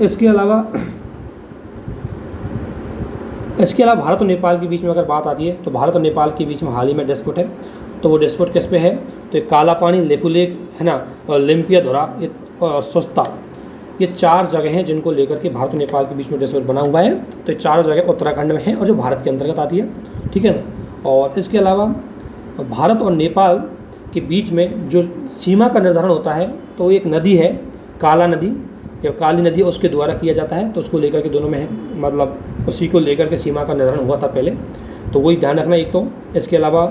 इसके अलावा भारत और नेपाल के बीच में अगर बात आती है तो भारत और नेपाल के बीच में हाल ही में डिस्प्यूट है। तो वो डिस्प्यूट किस पे है? तो काला पानी, लेफू लेक है ना, और लिम्पिया धोरा, ये सोस्ता, ये 4 जगह हैं जिनको लेकर के भारत और नेपाल के बीच में डिस्प्यूट बना हुआ है। तो ये 4 जगह उत्तराखंड में है और जो भारत के अंतर्गत आती है, ठीक है ना। और इसके अलावा भारत और नेपाल के बीच में जो सीमा का निर्धारण होता है तो एक नदी है काला नदी या काली नदी, उसके द्वारा किया जाता है। तो उसको लेकर के दोनों में है, मतलब उसी को लेकर के सीमा का निर्धारण हुआ था पहले, तो वही ध्यान रखना एक। तो इसके अलावा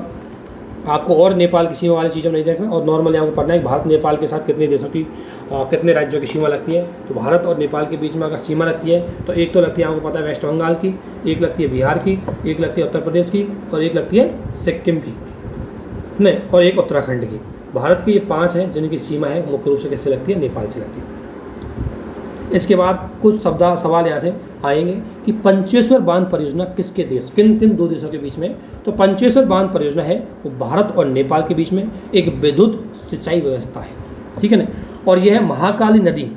आपको और नेपाल की सीमा वाली चीज़ों नहीं देखना, और नॉर्मली आपको पढ़ना है कि भारत नेपाल के साथ कितने देशों की कितने राज्यों की सीमा लगती है। तो भारत और नेपाल के बीच में अगर सीमा लगती है तो एक तो लगती है आपको पता है वेस्ट बंगाल की, एक लगती है बिहार की, एक लगती है उत्तर प्रदेश की, और एक लगती है सिक्किम की, नहीं, और एक उत्तराखंड की। भारत की ये 5 हैं जिनकी सीमा है मुख्य रूप से किससे लगती है? नेपाल से लगती है। इसके बाद कुछ सवाल यहाँ से आएंगे कि पंचेश्वर बांध परियोजना किसके देश, किन 2 देशों के बीच में? तो पंचेश्वर बांध परियोजना है वो भारत और नेपाल के बीच में एक विद्युत सिंचाई व्यवस्था है, ठीक है ना। और यह है महाकाली नदी,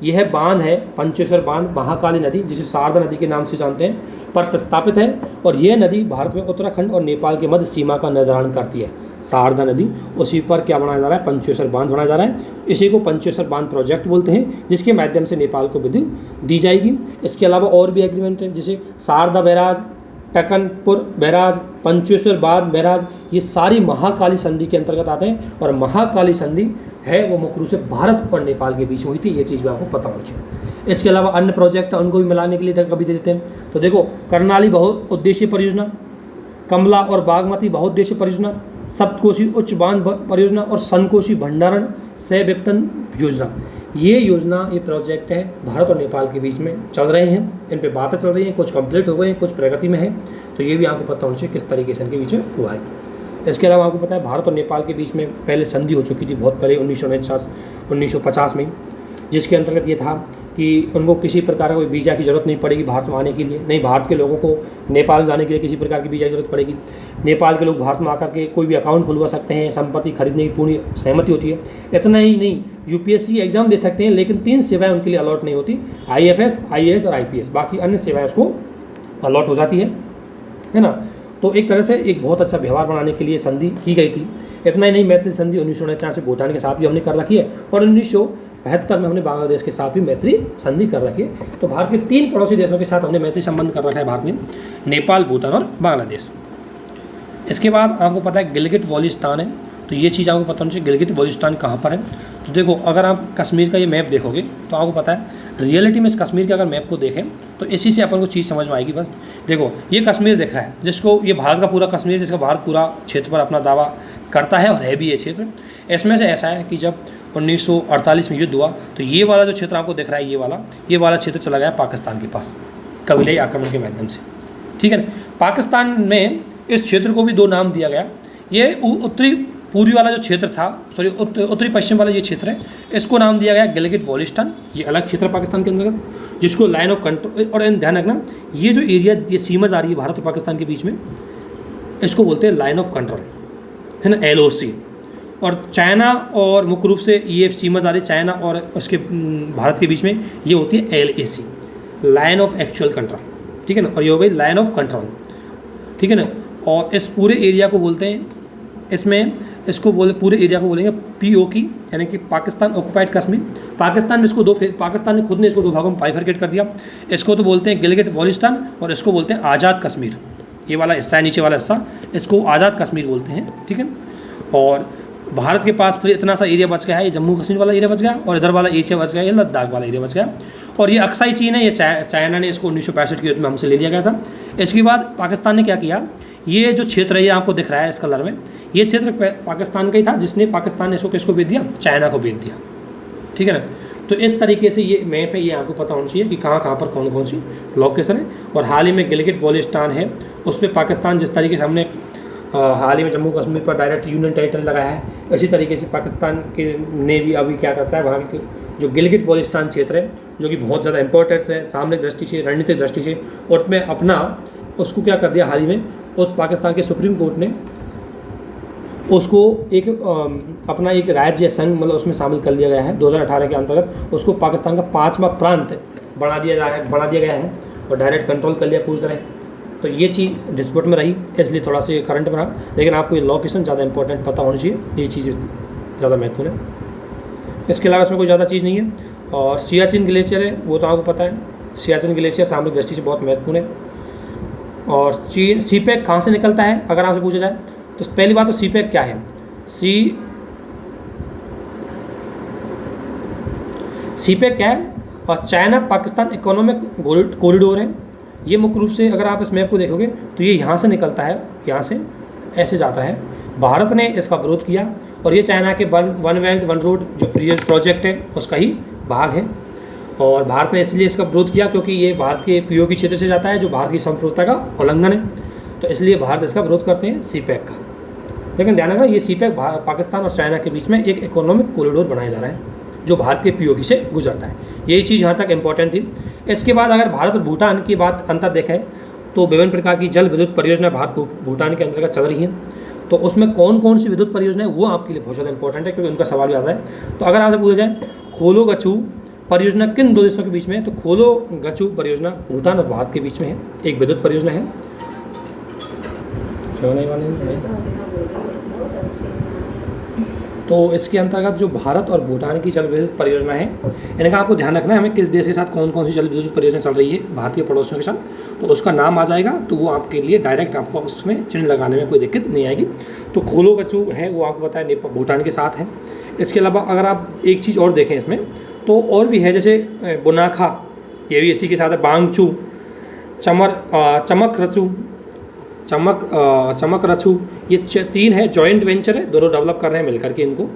यह बांध है पंचेश्वर बांध, महाकाली नदी जिसे शारदा नदी के नाम से जानते हैं, पर प्रस्तापित है। और यह नदी भारत में उत्तराखंड और नेपाल के मध्य सीमा का निर्धारण करती है, शारदा नदी। उसी पर क्या बनाया जा रहा है? पंचेश्वर बांध बनाया जा रहा है। इसी को पंचेश्वर बांध प्रोजेक्ट बोलते हैं, जिसके माध्यम से नेपाल को विद्युत दी जाएगी। इसके अलावा और भी एग्रीमेंट है, जैसे शारदा बैराज, टकनपुर बैराज, पंचेश्वर बांध बैराज, ये सारी महाकाली संधि के अंतर्गत आते हैं। और महाकाली संधि है वो मुख्य रूप से भारत और नेपाल के बीच में हुई थी, ये चीज़ भी आपको पता होनी चाहिए। इसके अलावा अन्य प्रोजेक्ट उनको भी मिलाने के लिए कभी दे देते हैं। तो देखो, कर्णाली बहुउद्देशीय परियोजना, कमला और बागमती बहुउद्देशीय परियोजना, सप्तकोशी उच्च बांध परियोजना और सनकोशी भंडारण सह विपतन योजना, ये योजना, ये प्रोजेक्ट है भारत और नेपाल के बीच में चल रहे हैं, इन पे बातें चल रही हैं, कुछ कंप्लीट हो गए हैं, कुछ प्रगति में है। तो ये भी आपको पता होना चाहिए किस तरीके से इनके बीच में हुआ है। इसके अलावा आपको पता है भारत और नेपाल के बीच में पहले संधि हो चुकी थी बहुत पहले 1950 में, जिसके अंतर्गत ये था कि उनको किसी प्रकार का कोई वीज़ा की ज़रूरत नहीं पड़ेगी भारत में आने के लिए, नहीं भारत के लोगों को नेपाल में जाने के लिए किसी प्रकार की वीज़ा की ज़रूरत पड़ेगी। नेपाल के लोग भारत में आकर के कोई भी अकाउंट खुलवा सकते हैं, संपत्ति खरीदने की पूरी सहमति होती है। इतना ही नहीं, यूपीएससी एग्जाम दे सकते हैं, लेकिन 3 सेवाएं उनके लिए अलॉट नहीं होती, आईएफएस, आईएएस और आईपीएस। बाकी अन्य सेवाएं उसको अलॉट हो जाती है ना। तो एक तरह से एक बहुत अच्छा व्यवहार बनाने के लिए संधि की गई थी। इतना ही नहीं, मैत्री संधि 1949 से भूटान के साथ भी हमने कर रखी है और 1972 में हमने बांग्लादेश के साथ भी मैत्री संधि कर रखी है। तो भारत के 3 पड़ोसी देशों के साथ हमने मैत्री संबंध कर रखा है भारत ने, नेपाल, भूटान और बांग्लादेश। इसके बाद आपको पता है गिलगिट बाल्टिस्तान है। तो ये चीज़ आपको पता होनी चाहिए, गिलगिट बाल्टिस्तान कहाँ पर है। तो देखो, अगर आप कश्मीर का ये मैप देखोगे तो आपको पता है रियलिटी में इस कश्मीर के अगर मैप को देखें तो इसी से अपन को चीज़ समझ में आएगी। बस देखो, ये कश्मीर दिख रहा है, जिसको ये भारत का पूरा कश्मीर, जिसका भारत पूरा क्षेत्र पर अपना दावा करता है और है भी ये क्षेत्र। इसमें से ऐसा है कि जब 1948 में युद्ध हुआ तो ये वाला जो क्षेत्र आपको दिख रहा है, ये वाला क्षेत्र चला गया पाकिस्तान के पास कबीलाई आक्रमण के माध्यम से, ठीक है ना। पाकिस्तान में इस क्षेत्र को भी 2 नाम दिया गया। ये उत्तरी पूर्वी वाला जो क्षेत्र था, सॉरी उत्तरी पश्चिम वाला ये क्षेत्र है, इसको नाम दिया गया गिलगिट बाल्टिस्तान। ये अलग क्षेत्र पाकिस्तान के अंतर्गत, जिसको लाइन ऑफ कंट्रोल, और ध्यान रखना ये जो एरिया, ये सीमा जा रही है भारत और पाकिस्तान के बीच में, इसको बोलते हैं लाइन ऑफ कंट्रोल, है ना, LOC। और चाइना और मुख्य रूप से ये सीमा जा रही चाइना और उसके भारत के बीच में, ये होती है LAC, line of actual control, ठीक है ना। और ये हो गई लाइन ऑफ कंट्रोल, ठीक है ना। और इस पूरे एरिया को बोलते हैं, इसमें इसको पूरे एरिया को बोलेंगे POK, यानी कि पाकिस्तान ऑक्युपाइड कश्मीर। पाकिस्तान में इसको पाकिस्तान ने खुद ने इसको 2 भागों में बाइफरकेट कर दिया। इसको तो बोलते हैं गिलगिट बाल्टिस्तान और इसको बोलते हैं आज़ाद कश्मीर। ये वाला हिस्सा है, नीचे वाला हिस्सा, इसको आज़ाद कश्मीर बोलते हैं, ठीक है। और भारत के पास फिर इतना सा एरिया बच गया है, ये जम्मू कश्मीर वाला एरिया बच गया और इधर वाला एरिया बच गया, ये लद्दाख वाला एरिया बच गया। और ये अक्साई चीन है, ये चाइना ने इसको 1965 के युद्ध में हमसे ले लिया गया था। इसके बाद पाकिस्तान ने क्या किया, ये जो क्षेत्र है, ये आपको दिख रहा है इस कलर में, ये क्षेत्र पाकिस्तान का ही था, जिसने पाकिस्तान ने इसको किसको बेच दिया, चाइना को बेच दिया, ठीक है ना। तो इस तरीके से ये मैप है, ये आपको पता होना चाहिए कि कहाँ कहाँ पर कौन कौन सी लोकेशन है। और हाल ही में गिलगिट बाल्टिस्तान है, उस पर पाकिस्तान जिस तरीके से हमने हाल ही में जम्मू कश्मीर पर डायरेक्ट यूनियन टेरिटरी लगाया है, इसी तरीके से पाकिस्तान के ने भी अभी क्या करता है, वहाँ के जो गिलगिट बाल्टिस्तान क्षेत्र है, जो कि बहुत ज़्यादा इंपॉर्टेंट है सामरिक दृष्टि से, रणनीतिक दृष्टि से, और में अपना उसको क्या कर दिया, हाल ही में उस पाकिस्तान के सुप्रीम कोर्ट ने उसको एक अपना एक राज्य संघ, मतलब उसमें शामिल कर लिया गया है 2018 के अंतर्गत। उसको पाकिस्तान का 5वां प्रांत बना दिया गया है और डायरेक्ट कंट्रोल कर लिया पूरी तरह। तो ये चीज़ डिस्प्यूट में रही, इसलिए थोड़ा सा करंट में रहा, लेकिन आपको ये लोकेशन ज़्यादा इंपॉर्टेंट पता होनी चाहिए, ये चीज़ ज़्यादा महत्वपूर्ण है। इसके अलावा इसमें कोई ज़्यादा चीज़ नहीं है। और सियाचिन ग्लेशियर है, वो तो आपको पता है, सियाचिन ग्लेशियर सामरिक दृष्टि से बहुत महत्वपूर्ण है। और चीन CPEC कहाँ से निकलता है अगर आपसे पूछा जाए तो पहली बात तो CPEC क्या है, CPEC क्या है, और चाइना पाकिस्तान इकोनॉमिक कॉरिडोर है। ये मुख्य रूप से अगर आप इस मैप को देखोगे तो ये यहाँ से निकलता है, यहाँ से ऐसे जाता है। भारत ने इसका विरोध किया और ये चाइना के वन बेल्ट वन रोड जो प्रोजेक्ट है उसका ही भाग है। और भारत ने इसलिए इसका विरोध किया क्योंकि ये भारत के POK क्षेत्र से जाता है, जो भारत की संप्रभुता का उल्लंघन है, तो इसलिए भारत इसका विरोध करते हैं CPEC का। लेकिन ध्यान रखना, ये CPEC पाकिस्तान और चाइना के बीच में एक इकोनॉमिक कॉरिडोर बनाया जा रहा है जो भारत के POK से गुजरता है। यही चीज़ यहाँ तक इम्पोर्टेंट थी। इसके बाद अगर भारत और भूटान की बात अंतर देखें तो विभिन्न प्रकार की जल विद्युत परियोजना भारत भूटान के अंतर्गत चल रही हैं। तो उसमें कौन कौन सी विद्युत परियोजना है वो आपके लिए बहुत ज़्यादा इंपॉर्टेंट है, क्योंकि उनका सवाल भी आता है। तो अगर आपसे पूछा जाए खोलो गचू परियोजना किन 2 देशों के बीच में है, तो खोलो गचू परियोजना भूटान और भारत के बीच में है, एक विद्युत परियोजना है। तो इसके अंतर्गत जो भारत और भूटान की जल विद्युत परियोजना है, इनका आपको ध्यान रखना है हमें किस देश के साथ कौन कौन सी जल विद्युत परियोजना चल रही है भारतीय पड़ोसियों के साथ, तो उसका नाम आ जाएगा, तो वो आपके लिए डायरेक्ट आपको उसमें चिन्ह लगाने में कोई दिक्कत नहीं आएगी। तो खोलो गचू है वो आपको पता है भूटान के साथ है। इसके अलावा अगर आप एक चीज़ और देखें इसमें तो और भी है, जैसे बुनाखा, ये भी इसी के साथ है, बांगचू, चमक रचू, ये 3 है, जॉइंट वेंचर है, दोनों डेवलप कर रहे हैं मिलकर के इनको।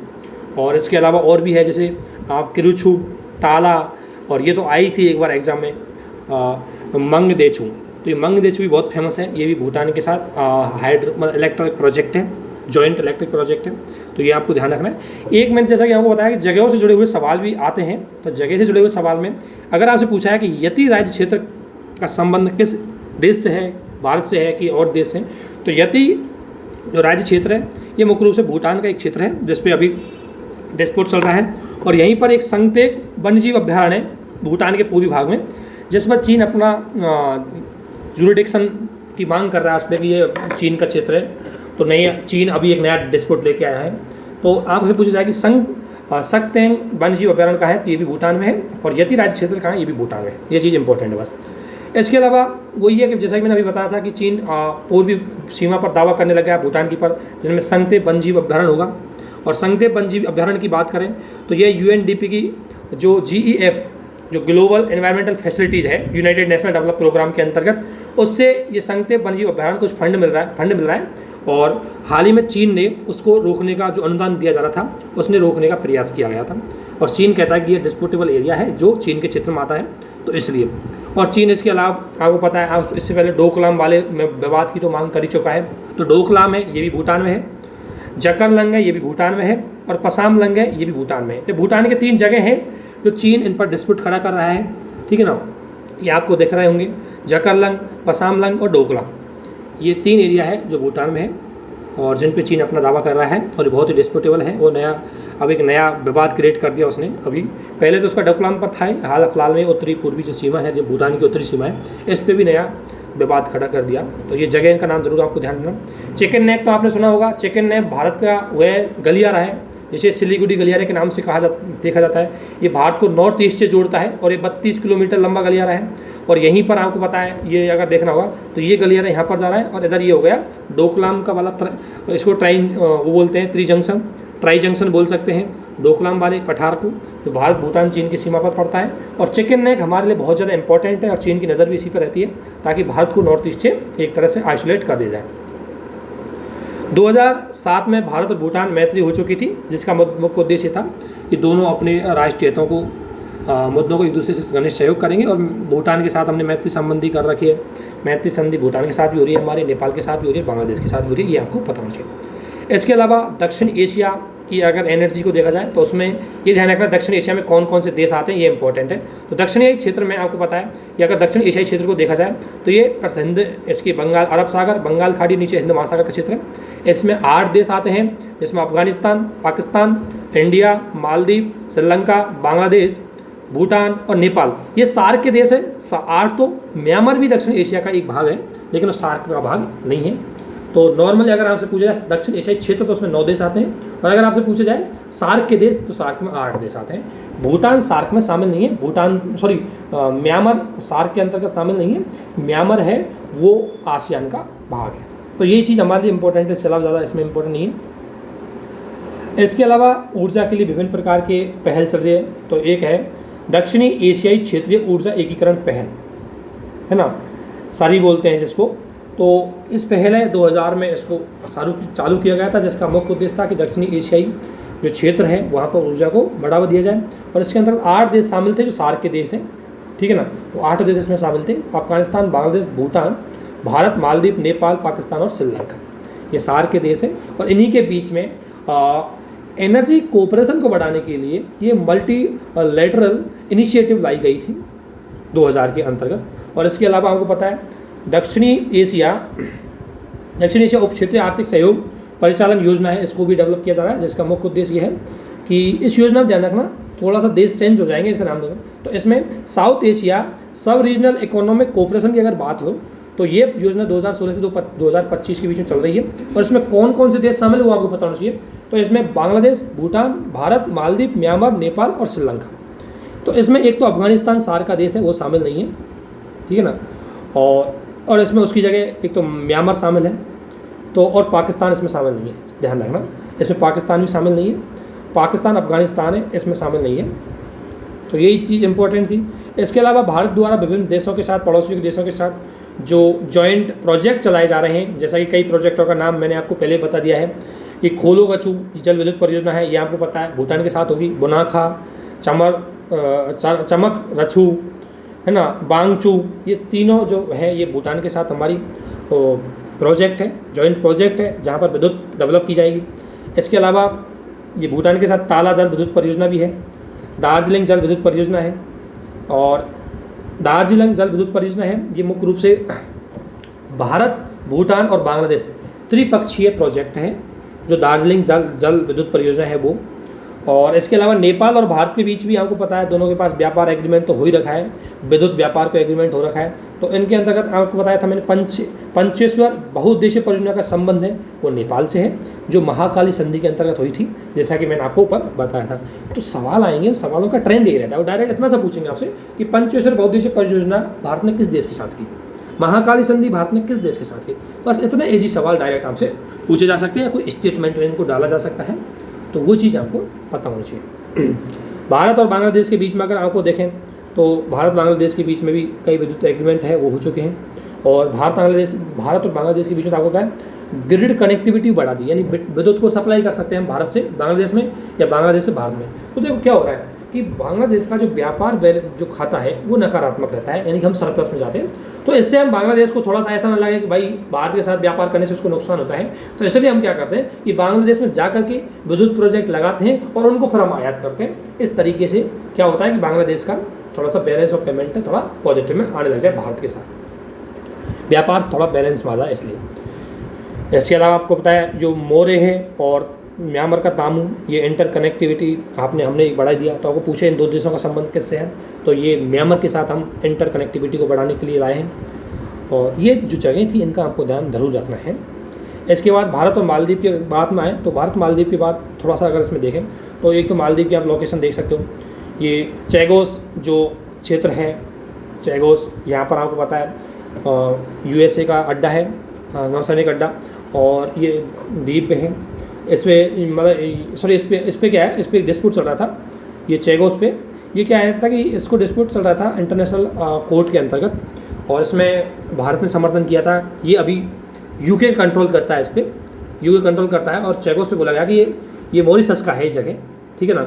और इसके अलावा और भी है, जैसे आप किरुछू, ताला, और ये तो आई थी एक बार एग्जाम में मंगदेछू। तो ये मंगदेछू भी बहुत फेमस है, ये भी भूटान के साथ हाइड्रो इलेक्ट्रिक प्रोजेक्ट है, जॉइंट इलेक्ट्रिक प्रोजेक्ट है। तो ये आपको ध्यान रखना है। एक मैंने जैसा कि आपको बताया कि जगहों से जुड़े हुए सवाल भी आते हैं, तो जगह से जुड़े हुए सवाल में अगर आपसे पूछा है कि यति राज्य क्षेत्र का संबंध किस देश से है, भारत से है कि और देश से, तो यति जो राज्य क्षेत्र है ये मुख्य रूप से भूटान का एक क्षेत्र है जिस पे अभी डिस्प्यूट चल रहा है। और यहीं पर एक संगतेक वन्यजीव अभ्यारण्य है भूटान के पूर्वी भाग में, जिस पर चीन अपना जुरिडिक्शन की मांग कर रहा है उस पर कि ये चीन का क्षेत्र है। तो नई चीन अभी एक नया डिस्प्यूट लेके आया है। तो आपसे पूछा जाए कि सकतेंग वन्यजीव अभ्यारण्य कहाँ है, तो ये भी भूटान में है, और यति राज्य क्षेत्र कहाँ है, ये भी भूटान में है। ये चीज़ इंपॉर्टेंट है बस। इसके अलावा वो ये कि जैसा कि मैंने अभी बताया था कि चीन पूर्वी सीमा पर दावा करने लगा है भूटान की पर, जिनमें संगतेक वन्यजीव अभ्यारण्य होगा। और संगतेक वन्यजीव अभ्यारण्य की बात करें तो ये UNDP की जो GEF जो ग्लोबल एनवायरमेंटल फैसिलिटीज़ है यूनाइटेड नेशनल डेवलप प्रोग्राम के अंतर्गत, उससे ये संगतेक वन्यजीव अभ्यारण्य कुछ फंड मिल रहा है। और हाल ही में चीन ने उसको रोकने का जो अनुदान दिया जा रहा था उसने रोकने का प्रयास किया गया था। और चीन कहता है कि ये डिस्प्यूटेबल एरिया है जो चीन के क्षेत्र में आता है, तो इसलिए। और चीन इसके अलावा आपको पता है इससे पहले डोकलाम वाले में विवाद की तो मांग कर ही चुका है। तो डोकलाम है ये भी भूटान में है, जकरलंग है ये भी भूटान में है, और पसामलंग है ये भी भूटान में है। तो भूटान के 3 जगह हैं जो चीन इन पर डिस्प्यूट खड़ा कर रहा है, ठीक है ना। ये आपको दिख रहे होंगे, जकरलंग, पसामलंग और डोकलाम, ये 3 एरिया है जो भूटान में है और जिन पे चीन अपना दावा कर रहा है और बहुत ही डिस्प्यूटेबल है। वो अब एक नया विवाद क्रिएट कर दिया उसने। अभी पहले तो उसका डोकलाम पर था, हाल फिलहाल में उत्तरी पूर्वी जो सीमा है, जो भूटान की उत्तरी सीमा है, इस पर भी नया विवाद खड़ा कर दिया। तो ये जगह इनका नाम जरूर आपको ध्यान रखना। चिकन नेक तो आपने सुना होगा, चिकन नेक भारत का वह गलियारा है जिसे सिलीगुड़ी गलियारे के नाम से देखा जाता है। ये भारत को नॉर्थ ईस्ट से जोड़ता है और ये 32 किलोमीटर लंबा गलियारा है। और यहीं पर आपको पता है, ये अगर देखना होगा तो ये गलियारा यहाँ पर जा रहा है और इधर ये हो गया डोकलाम का वाला इसको वो बोलते हैं ट्राई जंक्शन बोल सकते हैं डोकलाम वाले पठार को, जो भारत भूटान चीन की सीमा पर पड़ता है। और चिकन नेक हमारे लिए बहुत ज़्यादा इंपॉर्टेंट है और चीन की नज़र भी इसी पर रहती है ताकि भारत को नॉर्थ ईस्ट से एक तरह से आइसोलेट कर दिया जाए। 2007 में भारत और भूटान मैत्री हो चुकी थी, जिसका मुख्य उद्देश्य था कि दोनों अपने राष्ट्रीय हितों को मुद्दों को एक दूसरे से घनिष्ठ सहयोग करेंगे। और भूटान के साथ हमने मैत्री संबंधी कर रखी है। मैत्री संधि भूटान के साथ भी हो रही है, हमारे नेपाल के साथ भी हो रही है, बांग्लादेश के साथ भी हो रही है, ये आपको पता होना चाहिए। इसके अलावा दक्षिण एशिया की अगर एनर्जी को देखा जाए तो उसमें ये ध्यान रखना दक्षिण एशिया में कौन कौन से देश आते हैं, ये इंपॉर्टेंट है। तो दक्षिणी क्षेत्र में आपको पता है कि अगर दक्षिण एशियाई क्षेत्र को देखा जाए तो ये प्रसिद्ध इसके बंगाल अरब सागर, बंगाल खाड़ी, नीचे हिंद महासागर का क्षेत्र है। इसमें 8 देश आते हैं, जिसमें अफगानिस्तान, पाकिस्तान, इंडिया, मालदीव, श्रीलंका, बांग्लादेश, भूटान और नेपाल, ये सार्क के देश है। 8 तो म्यांमार भी दक्षिण एशिया का एक भाग है, लेकिन वो सार्क का भाग नहीं है। तो नॉर्मली अगर आपसे पूछा जाए दक्षिण एशियाई क्षेत्र तो उसमें 9 देश आते हैं, और अगर आपसे पूछा जाए सार्क के देश तो सार्क में 8 देश आते हैं। भूटान सार्क में शामिल नहीं है, म्यांमार सार्क के अंतर्गत शामिल नहीं है। म्यांमार है वो आसियान का भाग है। तो ये चीज़ हमारे लिए इंपॉर्टेंट है, इसके अलावा ज़्यादा इसमें इंपॉर्टेंट नहीं है। इसके अलावा ऊर्जा के लिए विभिन्न प्रकार के पहल चल रही है। तो एक है दक्षिणी एशियाई क्षेत्रीय ऊर्जा एकीकरण पहल, है ना, सारी बोलते हैं जिसको। तो इस पहल है 2000 में इसको चालू किया गया था, जिसका मुख्य उद्देश्य था कि दक्षिणी एशियाई जो क्षेत्र है वहाँ पर ऊर्जा को बढ़ावा दिया जाए। और इसके अंदर 8 देश शामिल थे जो सार्क के देश हैं, ठीक है ना। तो 8 देश इसमें शामिल थे, अफगानिस्तान, बांग्लादेश, भूटान, भारत, मालदीव, नेपाल, पाकिस्तान और श्रीलंका, ये सार्क के देश हैं। और इन्हीं के बीच में एनर्जी कोऑपरेशन को बढ़ाने के लिए ये मल्टीलैटरल इनिशिएटिव लाई गई थी 2000 के अंतर्गत। और इसके अलावा आपको पता है दक्षिणी एशिया उप क्षेत्रीय आर्थिक सहयोग परिचालन योजना है, इसको भी डेवलप किया जा रहा है, जिसका मुख्य उद्देश्य ये है कि इस योजना में ध्यान रखना, थोड़ा सा देश चेंज हो जाएंगे इसका नाम देना। तो इसमें साउथ एशिया सब रीजनल इकोनॉमिक कोऑपरेशन की अगर बात हो तो ये योजना 2016 से 2025 के बीच में चल रही है। और इसमें कौन कौन से देश शामिल है वो आपको पता होना चाहिए। तो इसमें बांग्लादेश, भूटान, भारत, मालदीव, म्यांमार, नेपाल और श्रीलंका। तो इसमें एक तो अफगानिस्तान सार्क का देश है, वो शामिल नहीं है, ठीक है ना। और इसमें उसकी जगह एक तो म्यांमार शामिल है, तो और पाकिस्तान इसमें शामिल नहीं है, ध्यान रखना। इसमें पाकिस्तान भी शामिल नहीं है, पाकिस्तान अफगानिस्तान है, इसमें शामिल नहीं है। तो यही चीज़ इंपॉर्टेंट थी। इसके अलावा भारत द्वारा विभिन्न देशों के साथ, पड़ोसी देशों के साथ जो जॉइंट प्रोजेक्ट चलाए जा रहे हैं, जैसा कि कई प्रोजेक्टों का नाम मैंने आपको पहले बता दिया है कि खोलो गचू जल विद्युत परियोजना है, ये आपको पता है भूटान के साथ होगी। बुनाखा चमक रछू, है ना, बांगचू, ये तीनों जो है ये भूटान के साथ हमारी प्रोजेक्ट है, जॉइंट प्रोजेक्ट है जहाँ पर विद्युत डेवलप की जाएगी। इसके अलावा ये भूटान के साथ ताला जल विद्युत परियोजना भी है, दार्जिलिंग जल विद्युत परियोजना है, और दार्जिलिंग जल विद्युत परियोजना है ये मुख्य रूप से भारत, भूटान और बांग्लादेश त्रिपक्षीय प्रोजेक्ट है जो दार्जिलिंग जल विद्युत परियोजना है वो। और इसके अलावा नेपाल और भारत के बीच भी आपको पता है दोनों के पास व्यापार एग्रीमेंट तो हो ही रखा है, विद्युत व्यापार का एग्रीमेंट हो रखा है। तो इनके अंतर्गत आपको बताया था मैंने पंचेश्वर बहुउद्देशीय परियोजना का संबंध है वो नेपाल से है, जो महाकाली संधि के अंतर्गत हुई थी, जैसा कि मैंने आपको ऊपर बताया था। तो सवाल आएंगे, सवालों का ट्रेंड ये रहता है, वो डायरेक्ट इतना सा पूछेंगे आपसे कि पंचेश्वर बहुउद्देशीय परियोजना भारत ने किस देश के साथ की, महाकाली संधि भारत ने किस देश के साथ की। बस इतने ईजी सवाल डायरेक्ट आपसे पूछे जा सकते हैं, या कोई स्टेटमेंट में इनको डाला जा सकता है, तो वो चीज़ आपको पता होनी चाहिए। भारत और बांग्लादेश के बीच में अगर आपको देखें तो भारत बांग्लादेश के बीच में भी कई विद्युत एग्रीमेंट है वो हो चुके हैं, और भारत और बांग्लादेश के बीच में आपको क्या है ग्रिड कनेक्टिविटी बढ़ा दी, यानी विद्युत को सप्लाई कर सकते हैं हम भारत से बांग्लादेश में या बांग्लादेश से भारत में। तो देखो क्या हो रहा है कि बांग्लादेश का जो व्यापार जो खाता है वो नकारात्मक रहता है, यानी कि हम सरप्लस में जाते हैं। तो इससे हम बांग्लादेश को थोड़ा सा ऐसा ना लगे कि भाई भारत के साथ व्यापार करने से उसको नुकसान होता है, तो इसलिए हम क्या करते हैं कि बांग्लादेश में जा करके विद्युत प्रोजेक्ट लगाते हैं और उनको फिर हम आयात करते हैं। इस तरीके से क्या होता है कि बांग्लादेश का थोड़ा सा बैलेंस ऑफ पेमेंट थोड़ा पॉजिटिव में आने लग जाए, भारत के साथ व्यापार थोड़ा बैलेंस में आ जाए इसलिए। इसके अलावा आपको पता है जो मोरे है और म्यांमार का तामू, ये इंटर कनेक्टिविटी हमने एक बढ़ा दिया। तो आपको पूछे इन दो देशों का संबंध किससे है, तो ये म्यांमार के साथ हम इंटर कनेक्टिविटी को बढ़ाने के लिए लाए हैं, और ये जो जगह थी इनका आपको ध्यान जरूर रखना है। इसके बाद भारत और मालदीव की बात में आए तो भारत मालदीव की बात थोड़ा सा अगर इसमें देखें तो एक तो मालदीव की आप लोकेशन देख सकते हो, ये चैगोस जो क्षेत्र है, चैगोस यहाँ पर आपको पता है USA का अड्डा है, नौसैनिक अड्डा, और ये द्वीप पे है। इसमें मतलब सॉरी इस पे क्या है, इस पर डिस्प्यूट चल रहा था ये चैगोस पे। ये क्या है था कि इसको डिस्प्यूट चल रहा था इंटरनेशनल कोर्ट के अंतर्गत, और इसमें भारत ने समर्थन किया था। ये अभी UK कंट्रोल करता है, इस पर UK कंट्रोल करता है, और चैगोस पे बोला गया कि ये मॉरिशस का है जगह, ठीक है ना।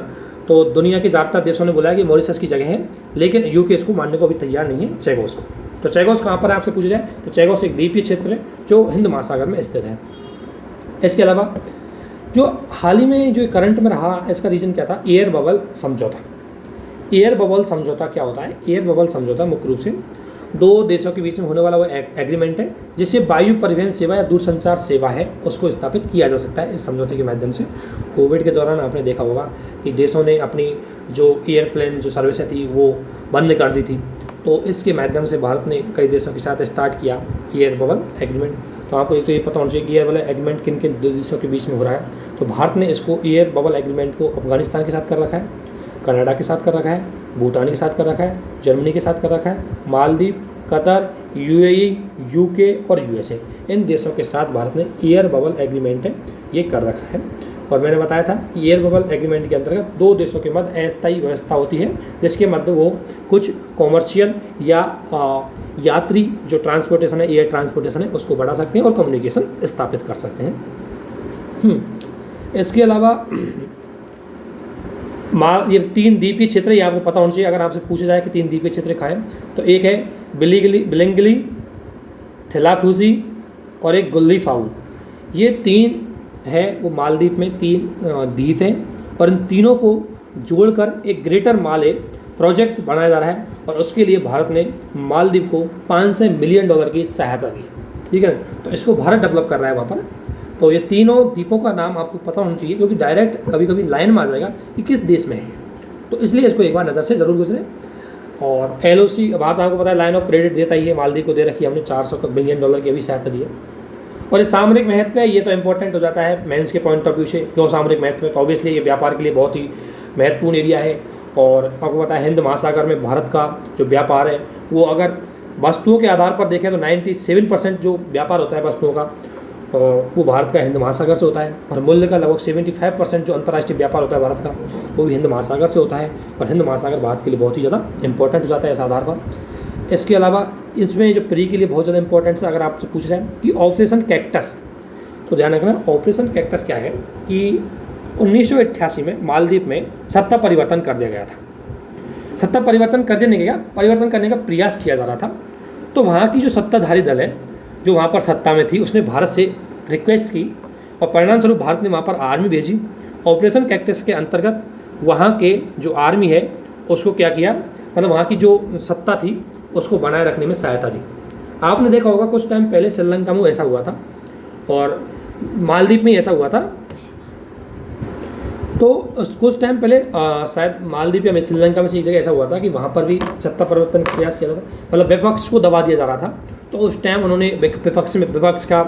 तो दुनिया के ज़्यादातर देशों ने बोला है कि मॉरिशस की जगह है, लेकिन UK इसको मानने को अभी तैयार नहीं है चैगोस को। तो चैगोस कहाँ पर आपसे पूछा जाए तो चैगोस एक द्वीपीय क्षेत्र है जो हिंद महासागर में स्थित है। इसके अलावा जो हाल ही में जो करंट में रहा, इसका रीज़न क्या था, एयर बबल समझौता। एयर बबल समझौता क्या होता है, एयर बबल समझौता मुख्य रूप से दो देशों के बीच में होने वाला वो एग्रीमेंट है जिससे वायु परिवहन सेवा या दूरसंचार सेवा है उसको स्थापित किया जा सकता है इस समझौते के माध्यम से। कोविड के दौरान आपने देखा होगा कि देशों ने अपनी जो एयरप्लेन जो सर्विसें थी वो बंद कर दी थी, तो इसके माध्यम से भारत ने कई देशों के साथ स्टार्ट किया एयर बबल एग्रीमेंट। तो आपको एक तो ये पता होना चाहिए कि एयर बबल एग्रीमेंट किन किन देशों के बीच में हो रहा है। तो भारत ने इसको एयर बबल एग्रीमेंट को अफगानिस्तान के साथ कर रखा है, कनाडा के साथ कर रखा है, भूटान के साथ कर रखा है, जर्मनी के साथ कर रखा है, मालदीव, कतर, UAE, UK और USA, इन देशों के साथ भारत ने एयर बबल एग्रीमेंट है ये कर रखा है। और मैंने बताया था कि एयर बबल एग्रीमेंट के अंतर्गत दो देशों के मध्य अस्थायी व्यवस्था होती है जिसके मध्य वो कुछ कॉमर्शियल या यात्री जो ट्रांसपोर्टेशन है, एयर ट्रांसपोर्टेशन है, उसको बढ़ा सकते हैं और कम्युनिकेशन स्थापित कर सकते हैं। इसके अलावा ये 3 द्वीपीय क्षेत्र ये आपको पता होना चाहिए। अगर आपसे पूछा जाए कि 3 द्वीपीय क्षेत्र खाएं तो एक है बिलिंगली, थिलाफूजी और एक गुल्लीफाऊ। ये 3 है वो मालदीव में 3 द्वीप हैं, और इन तीनों को जोड़कर एक ग्रेटर माले प्रोजेक्ट बनाया जा रहा है, और उसके लिए भारत ने मालदीव को $500 मिलियन की सहायता दी, ठीक है। तो इसको भारत डेवलप कर रहा है वहाँ पर। तो ये तीनों द्वीपों का नाम आपको पता होना चाहिए क्योंकि डायरेक्ट कभी कभी लाइन में आ जाएगा कि किस देश में है, तो इसलिए इसको एक बार नज़र से ज़रूर गुजरे। और LOC भारत आपको पता है लाइन ऑफ क्रेडिट देता ही है, मालदीव को दे रखी है हमने $400 मिलियन की अभी सहायता दी है। और ये सामरिक महत्व है, ये तो इंपॉर्टेंट हो जाता है मेंस के पॉइंट ऑफ व्यू से। क्यों सामरिक महत्व है, तो ऑब्वियसली ये व्यापार के लिए बहुत ही महत्वपूर्ण एरिया है। और आपको पता है हिंद महासागर में भारत का जो व्यापार है वो अगर वस्तुओं के आधार पर देखें तो 97% जो व्यापार होता है वस्तुओं का वो भारत का हिंद महासागर से होता है, और मूल्य का लगभग 75% जो अंतर्राष्ट्रीय व्यापार होता है भारत का वो भी हिंद महासागर से होता है। और हिंद महासागर भारत के लिए बहुत ही ज़्यादा इंपॉर्टेंट हो जाता है इस आधार पर। इसके अलावा इसमें जो प्री के लिए बहुत ज़्यादा इंपॉर्टेंट है, अगर आपसे पूछा जाए कि ऑपरेशन कैक्टस, तो ध्यान रखना ऑपरेशन कैक्टस क्या है कि 1988 में मालदीव में सत्ता परिवर्तन कर दिया गया था, सत्ता परिवर्तन कर देने का परिवर्तन करने का प्रयास किया जा रहा था। तो वहाँ की जो सत्ताधारी दल है जो वहाँ पर सत्ता में थी उसने भारत से रिक्वेस्ट की और परिणाम स्वरूप भारत ने वहाँ पर आर्मी भेजी। ऑपरेशन कैक्टस के अंतर्गत वहाँ के जो आर्मी है उसको क्या किया, मतलब वहाँ की जो सत्ता थी उसको बनाए रखने में सहायता दी। आपने देखा होगा कुछ टाइम पहले श्रीलंका में ऐसा हुआ था और मालदीव में ऐसा हुआ था। तो कुछ टाइम पहले शायद मालदीव या श्रीलंका में से जगह ऐसा हुआ था कि वहाँ पर भी सत्ता परिवर्तन का प्रयास किया था, मतलब विपक्ष को दबा दिया जा रहा था। तो उस टाइम उन्होंने विपक्ष का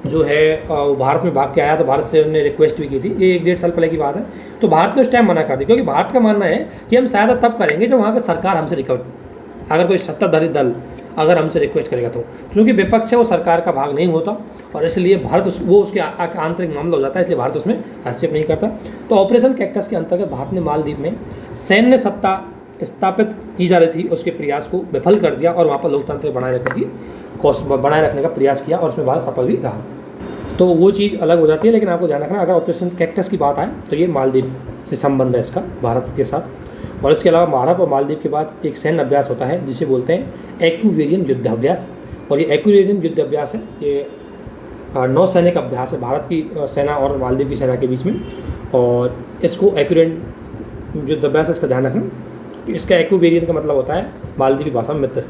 जो है वो भारत में भाग के आया, तो भारत से उन्होंने रिक्वेस्ट भी की थी। ये 1-1.5 साल पहले की बात है। तो भारत ने उस टाइम मना कर दी, क्योंकि भारत का मानना है कि हम सहायता तब करेंगे जब वहाँ की सरकार हमसे अगर कोई सत्ताधारी दल अगर हमसे रिक्वेस्ट करेगा तो, क्योंकि विपक्ष है वो सरकार का भाग नहीं होता और इसलिए भारत उसके आंतरिक मामला हो जाता है, इसलिए भारत उसमें हस्तक्षेप नहीं करता। तो ऑपरेशन कैक्टस के अंतर्गत भारत ने मालदीव में सैन्य सत्ता स्थापित की जा रही थी उसके प्रयास को विफल कर दिया और वहाँ पर लोकतंत्र बनाए रखने का प्रयास किया और उसमें भारत सफल भी रहा। तो वो चीज़ अलग हो जाती है, लेकिन आपको ध्यान रखना अगर ऑपरेशन कैक्टस की बात आए तो ये मालदीव से संबंध है इसका भारत के साथ। और इसके अलावा भारत और मालदीव के बाद एक सैन्य अभ्यास होता है जिसे बोलते हैं एक्विवेरियन युद्धाभ्यास। और ये एक्विवेरियन युद्धाभ्यास है, ये नौसैनिक अभ्यास है भारत की सेना और मालदीव की सेना के बीच में। और इसको एक्विवेरियन युद्धाभ्यास, इसका ध्यान रखना। इसका एक्विवेरियन का मतलब होता है मालदीवी भाषा में मित्र।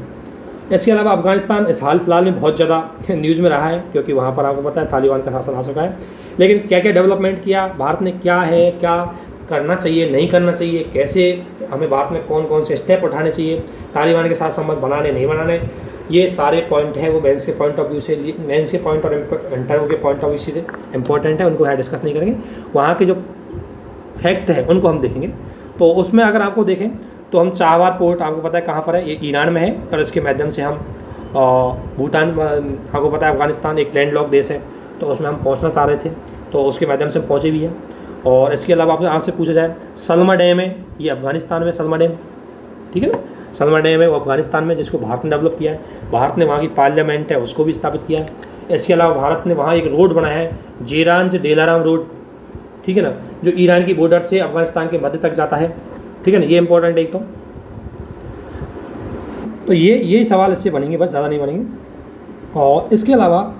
इसके अलावा अफगानिस्तान इस हाल फिलहाल में बहुत ज़्यादा न्यूज़ में रहा है, क्योंकि वहाँ पर आपको पता है तालिबान का शासन आ चुका है। लेकिन क्या क्या डेवलपमेंट किया भारत ने, क्या करना चाहिए, नहीं करना चाहिए, कैसे हमें भारत में कौन कौन से स्टेप उठाने चाहिए, तालिबान के साथ संबंध बनाने नहीं बनाने, ये सारे पॉइंट हैं वो मेंस के पॉइंट ऑफ व्यू से, मेंस के पॉइंट और इंटरव्यू के पॉइंट ऑफ व्यू से इंपॉर्टेंट है, उनको यहाँ डिस्कस नहीं करेंगे। वहाँ के जो फैक्ट है उनको हम देखेंगे। तो उसमें अगर आपको देखें तो हम चाहवार पोर्ट आपको पता है कहाँ पर है, ये ईरान में है और इसके माध्यम से हम भूटान, आपको पता है अफगानिस्तान एक लैंडलॉक देश है, तो उसमें हम पहुँचना चाह रहे थे, तो उसके माध्यम से हम पहुँचे भी हैं। और इसके अलावा आपसे पूछा जाए सलमा डैम है, ये अफगानिस्तान में सलमा डैम, ठीक है ना, सलमा डैम है वो अफगानिस्तान में, जिसको भारत ने डेवलप किया है। भारत ने वहाँ की पार्लियामेंट है उसको भी स्थापित किया है। इसके अलावा भारत ने वहाँ एक रोड बनाया है जेरांज डेलाराम रोड, ठीक है ना, जो ईरान की बॉर्डर से अफगानिस्तान के मध्य तक जाता है, ठीक है ना, ये इंपॉर्टेंट है एक तो ये सवाल इससे बनेंगे, बस ज़्यादा नहीं बनेंगे। और इसके अलावा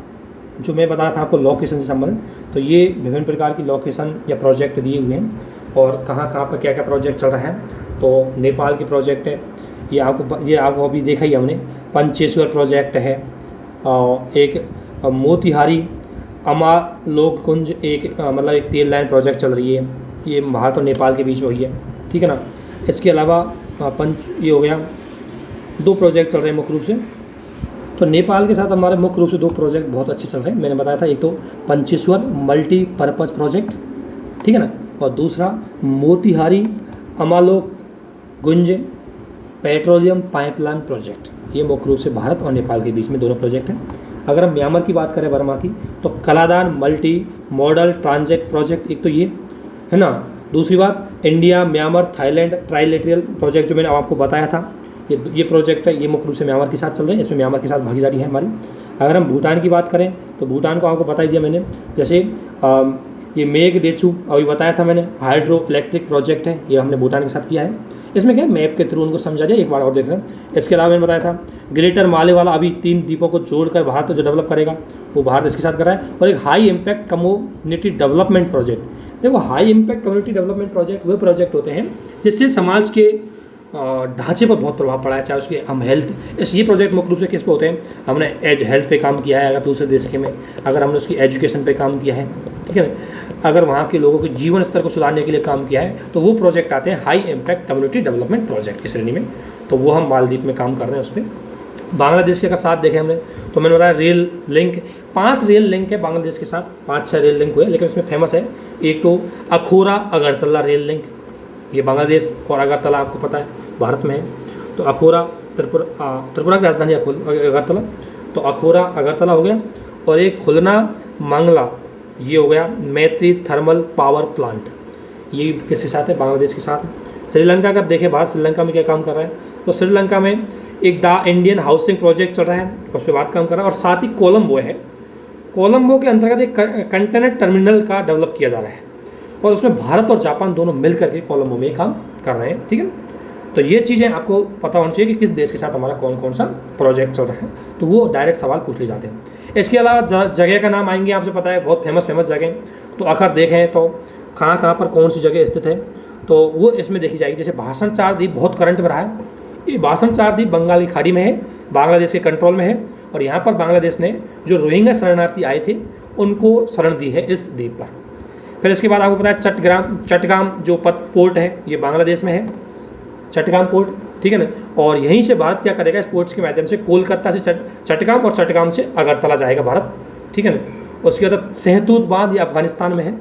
जो मैं बता रहा था आपको लोकेशन से संबंधित, तो ये विभिन्न प्रकार की लोकेशन या प्रोजेक्ट दिए हुए हैं और कहाँ कहाँ पर क्या क्या प्रोजेक्ट चल रहा है। तो नेपाल की प्रोजेक्ट है, ये आपको अभी देखा ही हमने, पंचेश्वर प्रोजेक्ट है, और एक मोतिहारी अमालोक कुंज मतलब एक तेल लाइन प्रोजेक्ट चल रही है, ये भारत और नेपाल के बीच में हुई है, ठीक है ना। इसके अलावा ये हो गया 2 प्रोजेक्ट चल रहे हैं मुख्य रूप से। तो नेपाल के साथ हमारे मुख्य रूप से 2 प्रोजेक्ट बहुत अच्छे चल रहे हैं, मैंने बताया था, एक तो पंचेश्वर मल्टीपर्पज़ प्रोजेक्ट, ठीक है ना, और दूसरा मोतिहारी अमालोक गुंज पेट्रोलियम पाइपलाइन प्रोजेक्ट। ये मुख्य रूप से भारत और नेपाल के बीच में दोनों प्रोजेक्ट हैं। अगर हम म्यांमार की बात करें बर्मा की, तो कलादान मल्टी मॉडल ट्रांजेक्ट प्रोजेक्ट एक तो ये है ना। दूसरी बात India Myanmar Thailand trilateral project जो मैंने आपको बताया था, ये प्रोजेक्ट है, ये मुख्य रूप से म्यांमार के साथ चल रहे हैं, इसमें म्यांमार के साथ भागीदारी है हमारी। अगर हम भूटान की बात करें तो भूटान को आपको बता ही दिया मैंने, जैसे ये मेघदेचू अभी बताया था मैंने, हाइड्रो इलेक्ट्रिक प्रोजेक्ट है, ये हमने भूटान के साथ किया है। इसमें क्या मैप के थ्रू उनको समझा दिया, एक बार और देख रहे हैं। इसके अलावा मैंने बताया था ग्रेटर माले वाला अभी 3 द्वीपों को जोड़कर भारत जो डेवलप करेगा वो भारत इसके साथ कर रहा है। और एक high impact community development project, देखो high impact community development project वो प्रोजेक्ट होते हैं जिससे समाज के ढांचे पर बहुत प्रभाव पड़ा है, चाहे उसके हम हेल्थ, ये प्रोजेक्ट मुख्य रूप से किस पे होते हैं, हमने हेल्थ पे काम किया है अगर दूसरे देश के में, अगर हमने उसकी एजुकेशन पे काम किया है, ठीक है ना, अगर वहाँ के लोगों के जीवन स्तर को सुधारने के लिए काम किया है, तो वो प्रोजेक्ट आते हैं high impact community development project की श्रेणी में। तो वो हम मालदीव में काम कर रहे हैं उस पर। बांग्लादेश के अगर साथ देखें हमने, तो मैंने बताया रेल लिंक, 5 रेल लिंक है बांग्लादेश के साथ, 5-6 रेल लिंक हुए, लेकिन उसमें फेमस है एक तो अखोरा अगरतला रेल लिंक, ये बांग्लादेश और अगरतला आपको पता है भारत में है। तो अखोरा त्रिपुरा की राजधानी अगरतला, तो अखोरा अगरतला हो गया। और एक खुलना मंगला, ये हो गया मैत्री थर्मल पावर प्लांट, ये किसके साथ है, बांग्लादेश के साथ है। श्रीलंका का देखें भारत श्रीलंका में क्या काम कर रहा है, तो श्रीलंका में एक द इंडियन हाउसिंग प्रोजेक्ट चल रहा है, उस पर बात काम कर रहा है। और साथ ही कोलंबो है, कोलंबो के अंतर्गत एक कंटेनर टर्मिनल का डेवलप किया जा रहा है और उसमें भारत और जापान दोनों मिल करके कोलंबो में काम कर रहे हैं, ठीक है। तो ये चीज़ें आपको पता होनी चाहिए कि किस देश के साथ हमारा कौन कौन सा प्रोजेक्ट चल रहा है, तो वो डायरेक्ट सवाल पूछ लिए जाते हैं। इसके अलावा जगह का नाम आएंगे, आपसे पता है बहुत फेमस जगह, तो अगर देखें तो कहाँ कहाँ पर कौन सी जगह स्थित है, तो वो इसमें देखी जाएगी। जैसे भाषण चार द्वीप बहुत करंट में रहा है। ये भाषण चार द्वीप बंगाल की खाड़ी में है, बांग्लादेश के कंट्रोल में है, और यहाँ पर बांग्लादेश ने जो रोहिंग्या शरणार्थी आए थे उनको शरण दी है इस द्वीप पर। फिर इसके बाद आपको पता है चट्टगाम जो पोर्ट है ये बांग्लादेश में है, चट्टगाम पोर्ट, ठीक है ना। और यहीं से भारत क्या करेगा, इस पोर्ट्स के माध्यम से कोलकाता से चट्टगाम और चट्टगाम से अगरतला जाएगा भारत, ठीक है ना। उसके बाद सहतूत बांध ये अफगानिस्तान में है।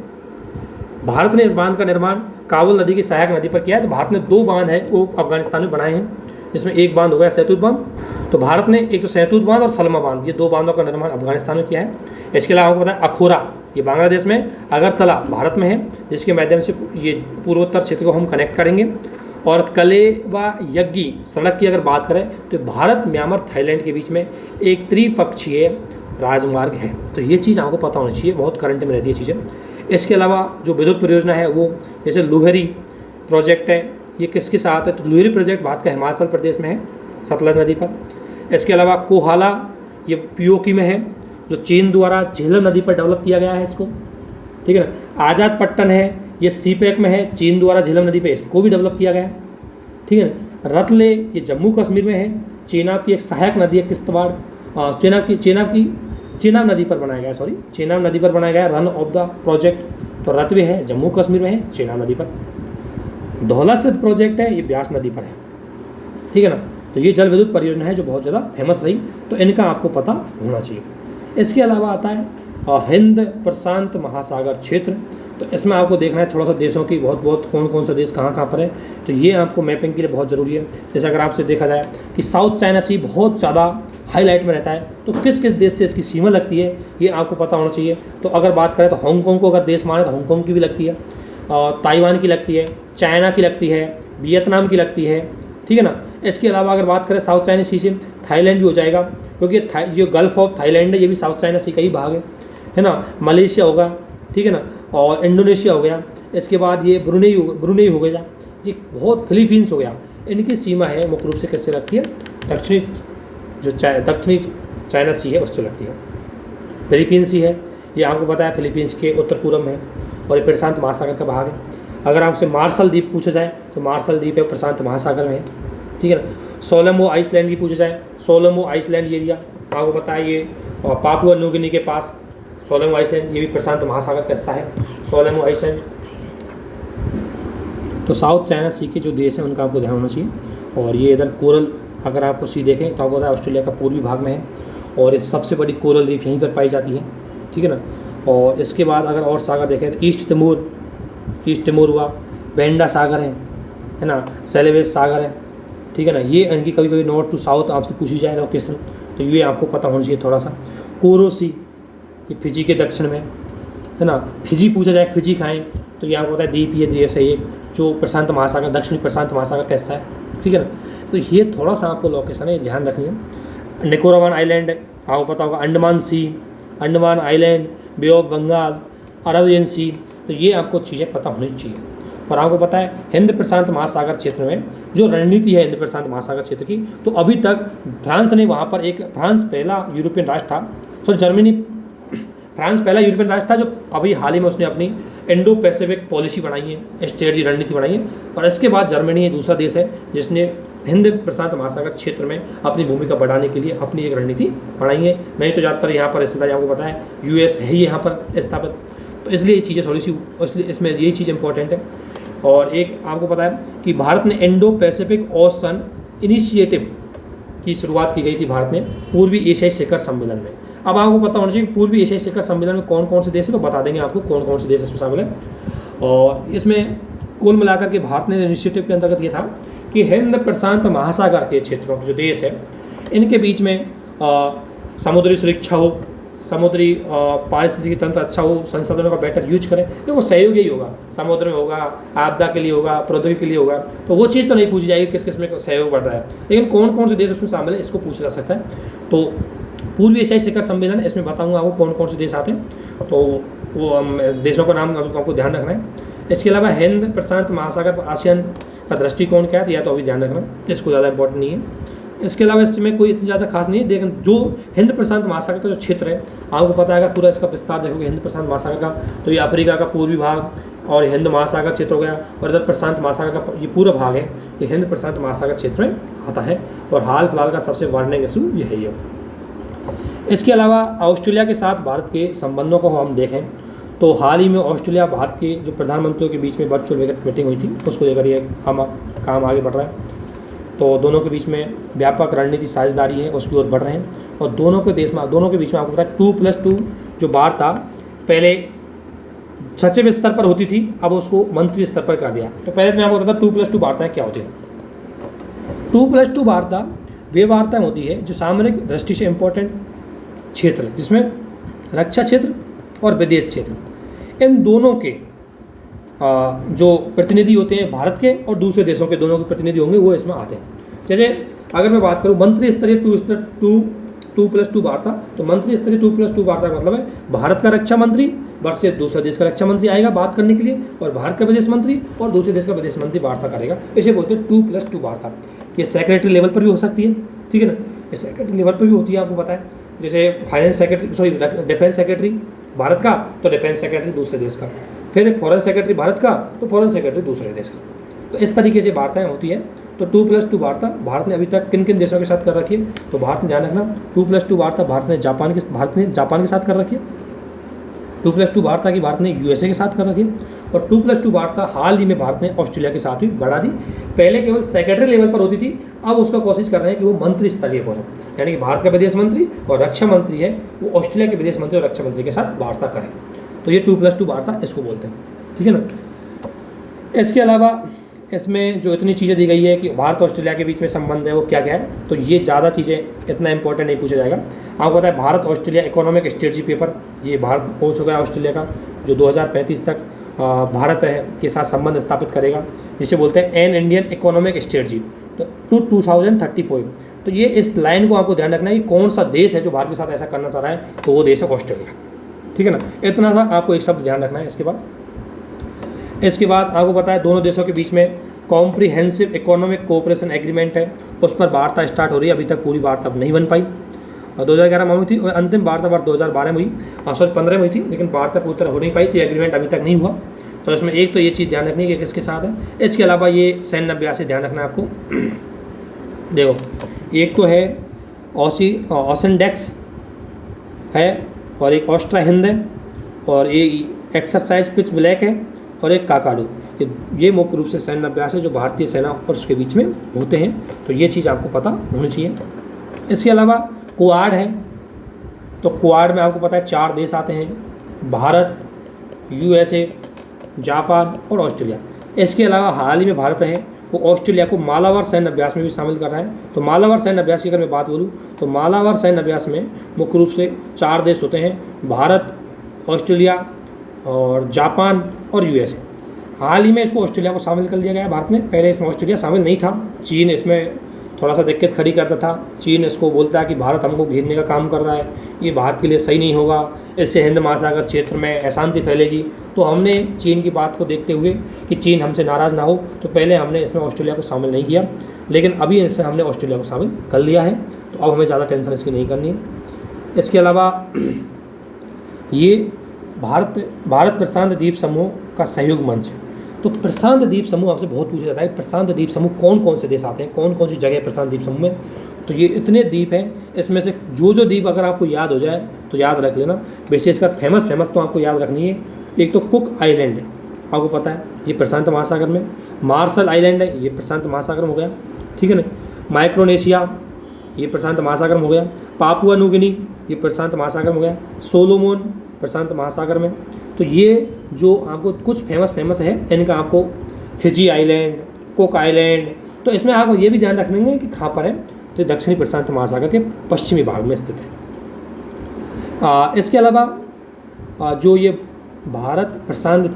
भारत ने इस बांध का निर्माण काबुल नदी की सहायक नदी पर किया है। तो भारत ने 2 बांध है वो अफगानिस्तान में बनाए हैं, जिसमें एक बांध हो गया सहतूत बांध। तो भारत ने एक तो सहतूत बांध और सलमा बांध, ये 2 बांधों का निर्माण अफगानिस्तान में किया है। इसके अलावा आपको पता है अखोरा ये बांग्लादेश में, अगरतला भारत में है, जिसके माध्यम से ये पूर्वोत्तर क्षेत्र को हम कनेक्ट करेंगे। और कलेवा यज्ञी सड़क की अगर बात करें तो भारत म्यांमार थाईलैंड के बीच में एक त्रिपक्षीय राजमार्ग है। तो ये चीज़ आपको पता होनी चाहिए, बहुत करंट में रहती है चीज़ें। इसके अलावा जो विद्युत परियोजना है वो जैसे लुहरी प्रोजेक्ट है, ये किसके साथ है, तो लुहरी प्रोजेक्ट भारत का हिमाचल प्रदेश में है सतलज नदी पर। इसके अलावा कोहाला ये पीओकी में है, जो चीन द्वारा झेलम नदी पर डेवलप किया गया है इसको, ठीक है ना। आज़ाद पट्टन है ये सीपैक में है, चीन द्वारा झेलम नदी पर इसको भी डेवलप किया गया है, ठीक है ना। रतले ये जम्मू कश्मीर में है, चेनाब की एक सहायक नदी है किश्तवाड़, चेनाब नदी पर बनाया गया है, चेनाब नदी पर बनाया गया है रन ऑफ द प्रोजेक्ट। तो रतवे है जम्मू कश्मीर में है, चेनाब नदी पर। धौलासिद्ध प्रोजेक्ट है ये ब्यास नदी पर है, ठीक है ना। तो ये जल विद्युत परियोजना है जो बहुत ज़्यादा फेमस रही, तो इनका आपको पता होना चाहिए। इसके अलावा आता है हिंद प्रशांत महासागर क्षेत्र। तो इसमें आपको देखना है थोड़ा सा देशों की बहुत कौन कौन सा देश कहाँ कहाँ पर है, तो ये आपको मैपिंग के लिए बहुत ज़रूरी है। जैसे अगर आपसे देखा जाए कि साउथ चाइना सी बहुत ज़्यादा हाईलाइट में रहता है, तो किस किस देश से इसकी सीमा लगती है ये आपको पता होना चाहिए। तो अगर बात करें तो हांगकांग को अगर देश माने तो हांगकांग की भी लगती है, और ताइवान की लगती है, चाइना की लगती है, वियतनाम की लगती है, ठीक है ना। इसके अलावा अगर बात करें साउथ चाइना सी से थाईलैंड भी हो जाएगा, क्योंकि जो गल्फ ऑफ थाईलैंड है ये भी साउथ चाइना सी का ही भाग है ना। मलेशिया होगा, ठीक है ना, और इंडोनेशिया हो गया। इसके बाद ये ब्रुनेई हो गया, ये बहुत फिलीपींस हो गया। इनकी सीमा है मुख्य रूप से किससे लगती है, दक्षिणी चाइना सी है उससे लगती है। फिलीपींस सी है, ये आपको पता है फिलीपींस के उत्तर पूर्व में है, और ये प्रशांत महासागर का भाग है। अगर आपसे मार्शल द्वीप पूछा जाए तो मार्शल द्वीप है प्रशांत महासागर में है, ठीक है ना। सोलोमो आइसलैंड की पूछा जाए, सोलोमो आइसलैंड एरिया आपको पता है ये पापुआ न्यू गिनी के पास सोलोमो आइसलैंड, ये भी प्रशांत महासागर का हिस्सा है सोलोमो आइसलैंड। तो साउथ चाइना सी के जो देश हैं उनका आपको ध्यान होना चाहिए। और ये इधर कोरल अगर आपको सी देखें तो आपको पता है ऑस्ट्रेलिया का पूर्वी भाग में है, और इस सबसे बड़ी कोरल द्वीप यहीं पर पाई जाती है, ठीक है ना। और इसके बाद अगर और सागर देखें तो ईस्ट तिमोर हुआ, बेंडा सागर है ना, सेलेवेस सागर है, ठीक है ना। ये इनकी कभी कभी नॉर्थ टू साउथ आपसे पूछी जाए लोकेशन, तो ये आपको पता होना चाहिए थोड़ा सा। कोरो सी ये फिजी के दक्षिण में है ना। फिजी पूछा जाए, फिजी खाएँ तो ये आपको पता है द्वीपीय देश है ये, जो प्रशांत महासागर दक्षिणी प्रशांत महासागर का हिस्सा है, ठीक है ना। तो ये थोड़ा सा आपको लोकेशन है ध्यान रखनी है। निकोबार आइलैंड आपको पता होगा, Andaman sea, Andaman island, bay of Bengal, Arabian sea, तो ये आपको चीज़ें पता होनी चाहिए। और आपको पता है हिंद प्रशांत महासागर क्षेत्र में जो रणनीति है हिंद प्रशांत महासागर क्षेत्र की, तो अभी तक फ्रांस ने वहाँ पर फ्रांस पहला यूरोपियन राष्ट्र था, फ्रांस पहला यूरोपियन राष्ट्र था जो अभी हाल ही में उसने अपनी इंडो पैसिफिक पॉलिसी बनाई है, स्ट्रेटजी रणनीति बनाई है। और इसके बाद जर्मनी एक दूसरा देश है जिसने हिंद प्रशांत महासागर क्षेत्र में अपनी भूमिका बढ़ाने के लिए अपनी एक रणनीति बनाई है। नहीं तो ज़्यादातर यहाँ पर हिस्सेदारी आपको पता है यूएस है ही यहाँ पर स्थापित, तो इसलिए ये चीज़ें थोड़ी सी, इसलिए इसमें यही चीज़ इंपॉर्टेंट है। और एक आपको पता है कि भारत ने इंडो पैसिफिक ओशन इनिशिएटिव की शुरुआत की गई थी भारत ने पूर्वी एशियाई शिखर सम्मेलन में। अब आपको पता होना चाहिए पूर्वी एशियाई शिखर सम्मेलन में कौन कौन से देश हैं, तो बता देंगे आपको कौन कौन से देश इसमें शामिल है। और इसमें कुल मिलाकर के भारत ने इनिशिएटिव के अंतर्गत ये था कि हिंद प्रशांत महासागर के क्षेत्रों के जो देश है इनके बीच में समुद्री सुरक्षा हो, समुद्री पारिस्थितिकी तंत्र अच्छा हो, संसाधनों का बेटर यूज करें। देखो सहयोग यही होगा, समुद्र में होगा, आपदा के लिए होगा, प्रौद्योगिकी के लिए होगा, तो वो चीज़ तो नहीं पूछी जाएगी किस किस में सहयोग बढ़ रहा है, लेकिन कौन कौन से देश उसमें शामिल है इसको पूछा जा सकता है। तो पूर्वी एशियाई शिखर सम्मेलन इसमें बताऊंगा आपको कौन कौन से देश आते हैं, तो वो देशों का नाम आपको ध्यान रखना है। इसके अलावा हिंद प्रशांत महासागर आसियान का दृष्टिकोण क्या है, तो या तो अभी ध्यान रखना, इसको ज़्यादा इंपॉर्टेंट नहीं है। इसके अलावा इसमें कोई इतनी ज़्यादा खास नहीं है, लेकिन जो हिंद प्रशांत महासागर का जो क्षेत्र है आपको पता है, अगर पूरा इसका विस्तार देखोगे हिंद प्रशांत महासागर का, तो ये अफ्रीका का पूर्वी भाग और हिंद महासागर क्षेत्र हो गया, और इधर प्रशांत महासागर का ये पूरा भाग है, ये हिंद प्रशांत महासागर क्षेत्र में आता है। और हाल फिलहाल का सबसे वार्निंग इशू ये है ये। इसके अलावा ऑस्ट्रेलिया के साथ भारत के संबंधों को हम देखें तो हाल ही में ऑस्ट्रेलिया भारत के जो प्रधानमंत्रियों के बीच में वर्चुअल मीटिंग हुई थी, उसको लेकर ये काम आगे बढ़ रहा है। तो दोनों के बीच में व्यापक रणनीति साझेदारी है, उसकी ओर बढ़ रहे हैं। और दोनों के बीच में आपको पता है 2+2 जो वार्ता पहले सचिव स्तर पर होती थी, अब उसको मंत्री स्तर पर कर दिया। तो पहले तो मैं आपको बताता 2+2 वार्ताएं क्या होती है। 2+2 वार्ता वे वार्ताएं होती है जो सामरिक दृष्टि से इम्पोर्टेंट क्षेत्र, जिसमें रक्षा क्षेत्र और विदेश क्षेत्र, इन दोनों के जो प्रतिनिधि होते हैं भारत के और दूसरे देशों के दोनों के प्रतिनिधि होंगे, वो इसमें आते हैं। जैसे अगर मैं बात करूँ मंत्री स्तरीय 2+2 वार्ता, तो मंत्री स्तरीय 2+2 वार्ता का मतलब है भारत का रक्षा मंत्री वर्सेस दूसरे देश का रक्षा मंत्री आएगा बात करने के लिए, और भारत का विदेश मंत्री और दूसरे देश का विदेश मंत्री वार्ता करेगा। इसे बोलते हैं 2+2 वार्ता। ये सेक्रेटरी लेवल पर भी हो सकती है, ठीक है ना, ये सेक्रेटरी लेवल पर भी होती है, आपको पता है। जैसे डिफेंस सेक्रेटरी भारत का, तो डिफेंस सेक्रेटरी दूसरे देश का, फिर फॉरेन सेक्रेटरी भारत का, तो फॉरेन सेक्रेटरी दूसरे देश का। तो इस तरीके से वार्ताएं होती है। तो 2+2 वार्ता भारत ने अभी तक किन किन देशों के साथ कर रखी है, तो भारत ने ध्यान रखना 2+2 वार्ता भारत ने जापान के साथ कर रखी है। 2+2 वार्ता की भारत ने USA के साथ कर रखी है। और 2+2 वार्ता हाल ही में भारत ने ऑस्ट्रेलिया के साथ भी बढ़ा दी। पहले केवल सेक्रेटरी लेवल पर होती थी, अब उसका कोशिश कर रहे हैं कि वो मंत्री स्तरीय पर हो, यानी कि भारत का विदेश मंत्री और रक्षा मंत्री है वो ऑस्ट्रेलिया के विदेश मंत्री और रक्षा मंत्री के साथ वार्ता करें। तो ये 2+2 वार्ता इसको बोलते हैं, ठीक है ना। इसके अलावा इसमें जो इतनी चीज़ें दी गई है कि भारत ऑस्ट्रेलिया के बीच में संबंध है वो क्या क्या है, तो ये ज़्यादा चीज़ें इतना इंपॉर्टेंट नहीं पूछा जाएगा। आपको पता है Bharat Australia economic strategy paper, ये भारत हो चुका है ऑस्ट्रेलिया का, जो 2035 तक भारत है के साथ संबंध स्थापित करेगा, जिसे बोलते हैं an Indian economic strategy to 2034। तो ये इस लाइन को आपको ध्यान रखना है कि कौन सा देश है जो भारत के साथ ऐसा करना चाह रहा है, तो वो देश है ऑस्ट्रेलिया, ठीक है ना। इतना सा आपको एक शब्द ध्यान रखना है। इसके बाद आपको पता है दोनों देशों के बीच में कॉम्प्रिहेंसिव इकोनॉमिक कोऑपरेशन एग्रीमेंट है, उस पर वार्ता स्टार्ट हो रही है। अभी तक पूरी वार्ता नहीं बन पाई, 2011 में हुई थी और अंतिम वार्ता 2012 में हुई, 15 में हुई थी, लेकिन वार्ता पूरी तरह हो नहीं पाई, तो एग्रीमेंट अभी तक नहीं हुआ। तो इसमें एक तो ये चीज़ ध्यान रखनी है कि किसके साथ है। इसके अलावा ये सैन्य अभ्यास से ध्यान रखना है आपको। देखो, एक तो है ऑसिनडेक्स है, और एक ऑस्ट्रा हिंद है, और एक एक्सरसाइज पिच ब्लैक है, और एक काकाडू। ये मुख्य रूप से सैन्य अभ्यास है जो भारतीय सेना और उसके बीच में होते हैं, तो ये चीज़ आपको पता होनी चाहिए। इसके अलावा क्वाड है, तो क्वाड में आपको पता है 4 देश आते हैं, भारत, USA, जापान और ऑस्ट्रेलिया। इसके अलावा हाल ही में भारत है वो ऑस्ट्रेलिया को मालाबार सैन्य अभ्यास में भी शामिल कर रहा है। तो मालाबार सैन्य अभ्यास की अगर मैं बात बोलूँ तो मालाबार सैन्य अभ्यास में मुख्य रूप से 4 देश होते हैं, भारत, ऑस्ट्रेलिया और जापान और USA। हाल ही में इसको ऑस्ट्रेलिया को शामिल कर लिया गया है भारत ने, पहले इसमें ऑस्ट्रेलिया शामिल नहीं था। चीन इसमें थोड़ा सा दिक्कत खड़ी करता था। चीन इसको बोलता है कि भारत हमको घेरने का काम कर रहा है, ये भारत के लिए सही नहीं होगा, इससे हिंद महासागर क्षेत्र में अशांति फैलेगी। तो हमने चीन की बात को देखते हुए कि चीन हमसे नाराज़ ना हो, तो पहले हमने इसमें ऑस्ट्रेलिया को शामिल नहीं किया, लेकिन अभी इसमें हमने ऑस्ट्रेलिया को शामिल कर लिया है, तो अब हमें ज़्यादा टेंशन इसकी नहीं करनी है। इसके अलावा ये भारत प्रशांत द्वीप समूह का सहयोग मंच। तो प्रशांत द्वीप समूह आपसे बहुत पूछा जाता है, प्रशांत द्वीप समूह कौन कौन से देश आते हैं, कौन कौन सी जगह प्रशांत द्वीप समूह में। तो ये इतने द्वीप हैं, इसमें से जो द्वीप अगर आपको याद हो जाए तो याद रख लेना। विशेषकर फेमस तो आपको याद रखनी है। एक तो कुक आइलैंड है, आपको पता है ये प्रशांत महासागर में। मार्शल आइलैंड है, ये प्रशांत महासागर में हो गया, ठीक है ना। माइक्रोनेशिया, ये प्रशांत महासागर में हो गया। पापुआ न्यू गिनी, ये प्रशांत महासागर में हो गया। सोलोमोन प्रशांत महासागर में। तो ये जो आपको कुछ फेमस है, इनका आपको फिजी आइलैंड, कुक आइलैंड, तो इसमें आपको ये भी ध्यान रखना कि कहाँ पर है, तो दक्षिणी प्रशांत महासागर के पश्चिमी भाग में स्थित है। इसके अलावा जो ये भारत प्रशांत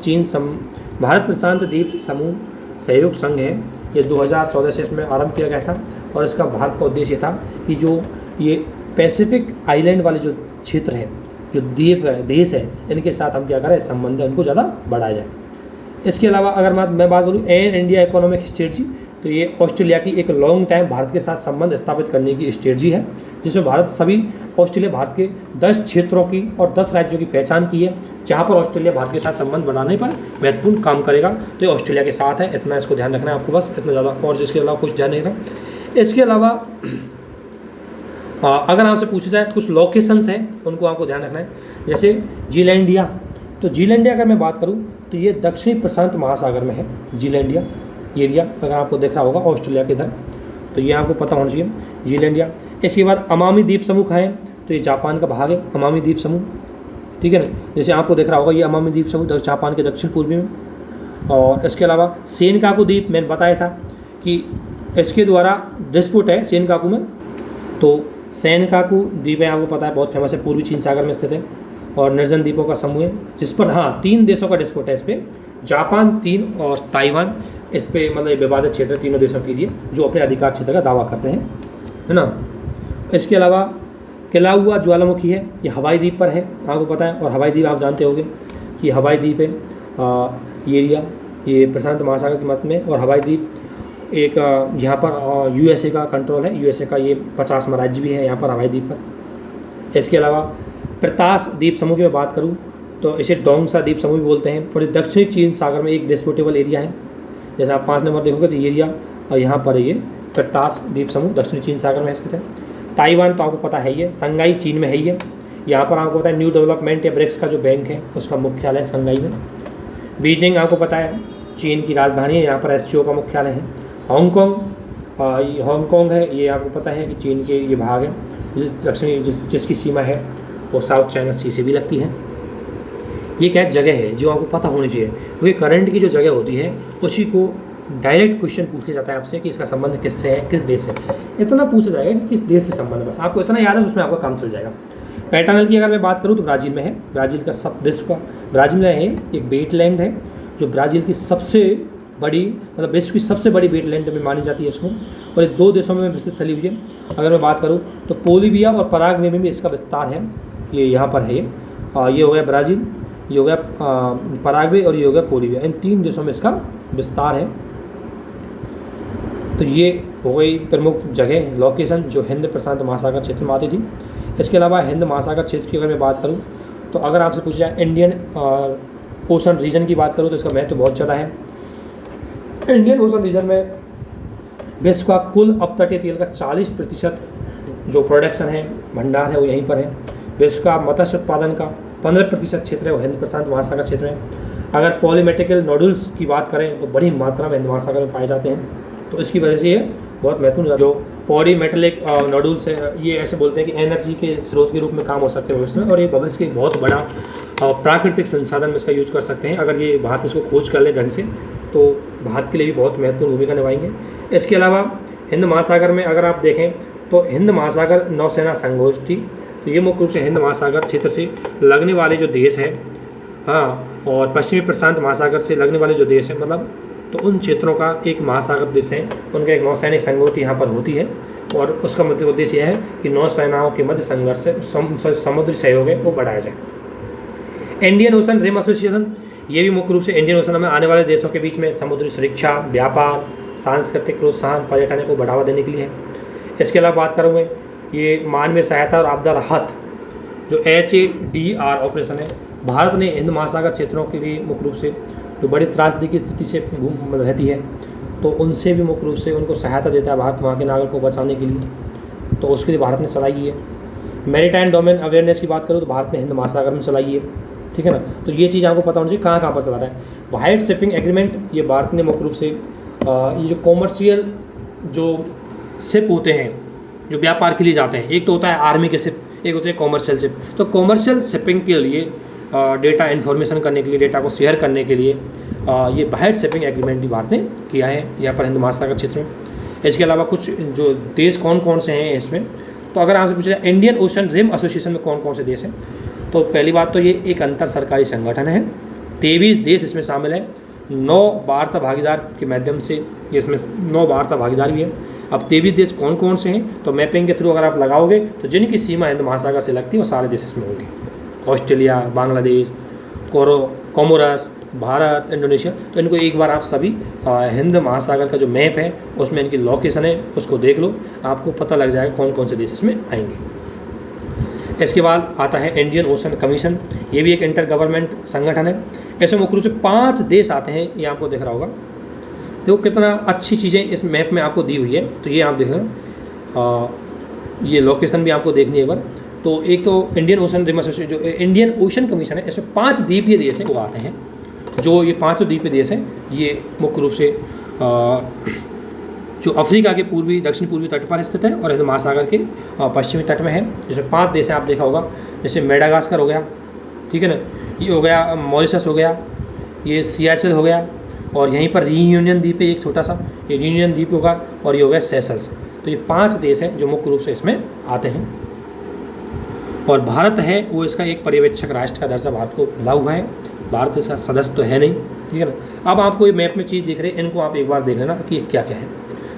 द्वीप समूह सहयोग संघ है, ये 2014 से इसमें आरंभ किया गया था, और इसका भारत का उद्देश्य था कि जो ये पैसिफिक आइलैंड वाले जो क्षेत्र है, जो द्वीप है, देश है, इनके साथ हम क्या करें, संबंध है उनको ज़्यादा बढ़ाया जाए। इसके अलावा अगर मैं बात करूँ एन इंडिया इकोनॉमिक स्ट्रेटजी, तो ये ऑस्ट्रेलिया की एक लॉन्ग टाइम भारत के साथ संबंध स्थापित करने की स्ट्रेटजी है, जिसमें ऑस्ट्रेलिया भारत के 10 क्षेत्रों की और 10 राज्यों की पहचान की है, जहाँ पर ऑस्ट्रेलिया भारत के साथ संबंध बढ़ाने पर महत्वपूर्ण काम करेगा। तो ये ऑस्ट्रेलिया के साथ है, इतना इसको ध्यान रखना है आपको, बस इतना ज़्यादा, और इसके अलावा कुछ ध्यान नहीं रखना। इसके अलावा अगर आपसे पूछा जाए तो कुछ लोकेशंस हैं, उनको आपको ध्यान रखना है। जैसे जीलैंडिया, तो जीलैंडिया अगर मैं बात करूँ तो ये दक्षिणी प्रशांत महासागर में है जीलैंडिया एरिया, अगर आपको दिख रहा होगा ऑस्ट्रेलिया के इधर, तो ये आपको पता होना चाहिए जीलैंडिया। इसके बाद अमामी द्वीप समूह कहाँ है, तो ये जापान का भाग है अमामी द्वीप समूह, ठीक है ना, जैसे आपको दिख रहा होगा ये अमामी द्वीप समूह जापान के दक्षिण पूर्वी में। और इसके अलावा सेनकाकू द्वीप मैंने बताया था कि इसके द्वारा डिस्प्यूट है सेनकाकू में, तो सेनकाकू द्वीप है आपको पता है बहुत फेमस है, पूर्वी चीन सागर में स्थित है और निर्जन द्वीपों का समूह है, जिस पर 3 देशों का डिस्प्यूट है इस पर, जापान, चीन और ताइवान, इस पे मतलब विवादित क्षेत्र तीनों देशों के लिए जो अपने अधिकार क्षेत्र का दावा करते हैं, है ना। इसके अलावा किलाउआ ज्वालामुखी है, ये हवाई द्वीप पर है आपको पता है, और हवाई द्वीप आप जानते होंगे कि हवाई द्वीप है एरिया ये प्रशांत महासागर के मध्य में, और हवाई द्वीप एक यहाँ पर यूएसए का कंट्रोल है, यूएसए का ये 50वां राज्य भी है यहाँ पर हवाई द्वीप पर। इसके अलावा प्रतास द्वीप समूह की मैं बात करूँ तो इसे डोंगसा द्वीप समूह भी बोलते हैं, और दक्षिणी चीन सागर में एक डिस्प्यूटेबल एरिया है, जैसे आप 5 नंबर देखोगे तो एरिया और यहाँ पर ये प्रतास द्वीप समूह दक्षिणी चीन सागर में स्थित है। ताइवान तो आपको पता है ही है, संगाई चीन में है ही है, यहाँ पर आपको पता है न्यू डेवलपमेंट या ब्रिक्स का जो बैंक है उसका मुख्यालय संगाई में। बीजिंग आपको पता है चीन की राजधानी है, यहाँ पर एससीओ का मुख्यालय है। हांगकॉन्ग है, ये आपको पता है कि चीन के ये भाग है, जिसकी सीमा है वो साउथ चाइना सी से भी लगती है। ये क्या जगह है जो आपको पता होनी चाहिए, क्योंकि करंट की जो जगह होती है उसी को डायरेक्ट क्वेश्चन पूछा जाता है आपसे कि इसका संबंध किससे है, किस देश से। इतना पूछा जाएगा कि किस देश से संबंध है, बस आपको इतना याद है उसमें आपका काम चल जाएगा। पैटर्नल की अगर मैं बात करूँ तो ब्राज़ील में है, ब्राज़ील का विश्व का ब्राज़ील में है एक वेटलैंड है जो ब्राज़ील की सबसे बड़ी मतलब विश्व की सबसे बड़ी वेटलैंड में मानी जाती है इसको, और ये 2 देशों में विस्तृत फैली हुई है। अगर मैं बात करूँ तो बोलिविया और पराग्वे में भी इसका विस्तार है, ये यहाँ पर है ये हो गया ब्राज़ील, ये हो गया पराग्वे और ये हो गया बोलिविया, इन 3 देशों में इसका विस्तार है। तो ये हो गई प्रमुख जगह लोकेशन जो हिंद प्रशांत महासागर क्षेत्र में आती थी। इसके अलावा हिंद महासागर क्षेत्र की अगर मैं बात करूँ तो अगर आपसे पूछा जाए इंडियन ओशन रीजन की बात करूँ तो इसका महत्व बहुत ज़्यादा है। इंडियन ओशन रीजन में विश्व का कुल अपतटीय तेल का 40% जो प्रोडक्शन है भंडार है वो यहीं पर है। विश्व का मत्स्य उत्पादन का 15% क्षेत्र है वो हिंद प्रशांत महासागर क्षेत्र में। अगर पॉलीमेटिकल नोडल्स की बात करें तो बड़ी मात्रा में हिंद महासागर में पाए जाते हैं, तो इसकी वजह से ये बहुत महत्वपूर्ण जो पॉलीमेटेलिक नोडल्स है ये ऐसे बोलते हैं कि एनर्जी के स्रोत के रूप में काम हो सकते हैं भविष्य में, और ये भविष्य के बहुत बड़ा प्राकृतिक संसाधन में इसका यूज कर सकते हैं। अगर ये भारत इसको खोज कर ले ढंग से तो भारत के लिए भी बहुत महत्वपूर्ण भूमिका निभाएंगे। इसके अलावा हिंद महासागर में अगर आप देखें तो हिंद महासागर नौसेना संगोष्ठी, तो ये मुख्य रूप से हिंद महासागर क्षेत्र से लगने वाले जो देश हैं और पश्चिमी प्रशांत महासागर से लगने वाले जो देश हैं मतलब तो उन क्षेत्रों का एक महासागर देश है, उनका एक नौसैनिक संगोष्ठी यहाँ पर होती है, और उसका मुख्य उद्देश्य यह है कि नौसेनाओं के मध्य संघर्ष से समुद्री सहयोग है वो बढ़ाया जाए। इंडियन ओशन रिम एसोसिएशन, ये भी मुख्य रूप से इंडियन ओशन में आने वाले देशों के बीच में समुद्री सुरक्षा, व्यापार, सांस्कृतिक प्रोत्साहन, पर्यटन को बढ़ावा देने के लिए है। इसके अलावा बात करूँ मैं ये मानवीय सहायता और आपदा राहत जो HADR ऑपरेशन है, भारत ने हिंद महासागर क्षेत्रों के लिए मुख्य रूप से जो बड़ी त्रासदी की स्थिति से रहती है तो उनसे भी मुख्य रूप से उनको सहायता देता है भारत वहाँ के नागरिक को बचाने के लिए, तो उसके लिए भारत ने चलाई है। मैरीटाइम डोमेन अवेयरनेस की बात करूँ तो भारत ने हिंद महासागर में चलाई है, ठीक है ना। तो ये चीज़ आपको पता होनी चाहिए कहाँ कहाँ पर चला रहा है। वाइड शिपिंग एग्रीमेंट, ये भारत ने मुख्य रूप से ये जो कॉमर्शियल जो शिप होते हैं जो व्यापार के लिए जाते हैं, एक तो होता है आर्मी के शिप, एक होते हैं कॉमर्शियल शिप। तो कॉमर्शियल शिपिंग के लिए डेटा इन्फॉर्मेशन करने के लिए, डेटा को शेयर करने के लिए ये वाइड शिपिंग एग्रीमेंट भी भारत ने किया है यहाँ पर हिंद महासागर क्षेत्र में। इसके अलावा कुछ जो देश कौन कौन से हैं इसमें, तो अगर आपसे पूछा जाए इंडियन ओशन रिम एसोसिएशन में कौन कौन से देश हैं, तो पहली बात तो ये एक अंतर सरकारी संगठन है, 23 देश इसमें शामिल है, 9 वार्ता भागीदार के माध्यम से ये इसमें 9 वार्ता भागीदार भी है। अब 23 देश कौन कौन से हैं, तो मैपिंग के थ्रू अगर आप लगाओगे तो जिनकी सीमा हिंद महासागर से लगती है वो सारे देश इसमें होंगे। Australia, Bangladesh, Comoros, Bharat, Indonesia, तो इनको एक बार आप सभी हिंद महासागर का जो मैप है उसमें इनकी लोकेशन है उसको देख लो, आपको पता लग जाएगा कौन कौन से देश इसमें आएंगे। इसके बाद आता है इंडियन ओशन कमीशन, ये भी एक इंटर गवर्नमेंट संगठन है। ऐसे मुख्य रूप से 5 देश आते हैं, ये आपको दिख रहा होगा। देखो कितना अच्छी चीज़ें इस मैप में आपको दी हुई है, तो ये आप देख लेना, ये लोकेशन भी आपको देखनी है एक बार। तो एक तो इंडियन ओशन रिमर्स, जो इंडियन ओशन कमीशन है, इसमें 5 द्वीपीय देश हैं वो आते हैं। जो ये 5 द्वीपीय देश हैं ये मुख्य रूप से जो अफ्रीका के पूर्वी दक्षिण पूर्वी तट पर स्थित है और हिंद महासागर के पश्चिमी तट में है। जैसे 5 देश हैं आप देखा होगा, जैसे मेडागास्कर हो गया, ठीक है ना, ये हो गया मॉरिशस हो गया, ये सियाचिल हो गया, और यहीं पर रीयूनियन द्वीप है एक छोटा सा, ये रीयूनियन द्वीप होगा, और ये हो गया सेशल्स। तो ये 5 देश हैं जो मुख्य रूप से इसमें आते हैं। और भारत है वो इसका एक पर्यवेक्षक राष्ट्र का दर्जा भारत को मिला हुआ है, भारत इसका सदस्य तो है नहीं, ठीक है ना। अब आपको ये मैप में चीज़ दिख रही है, इनको आप एक बार देख लेना कि ये क्या क्या है।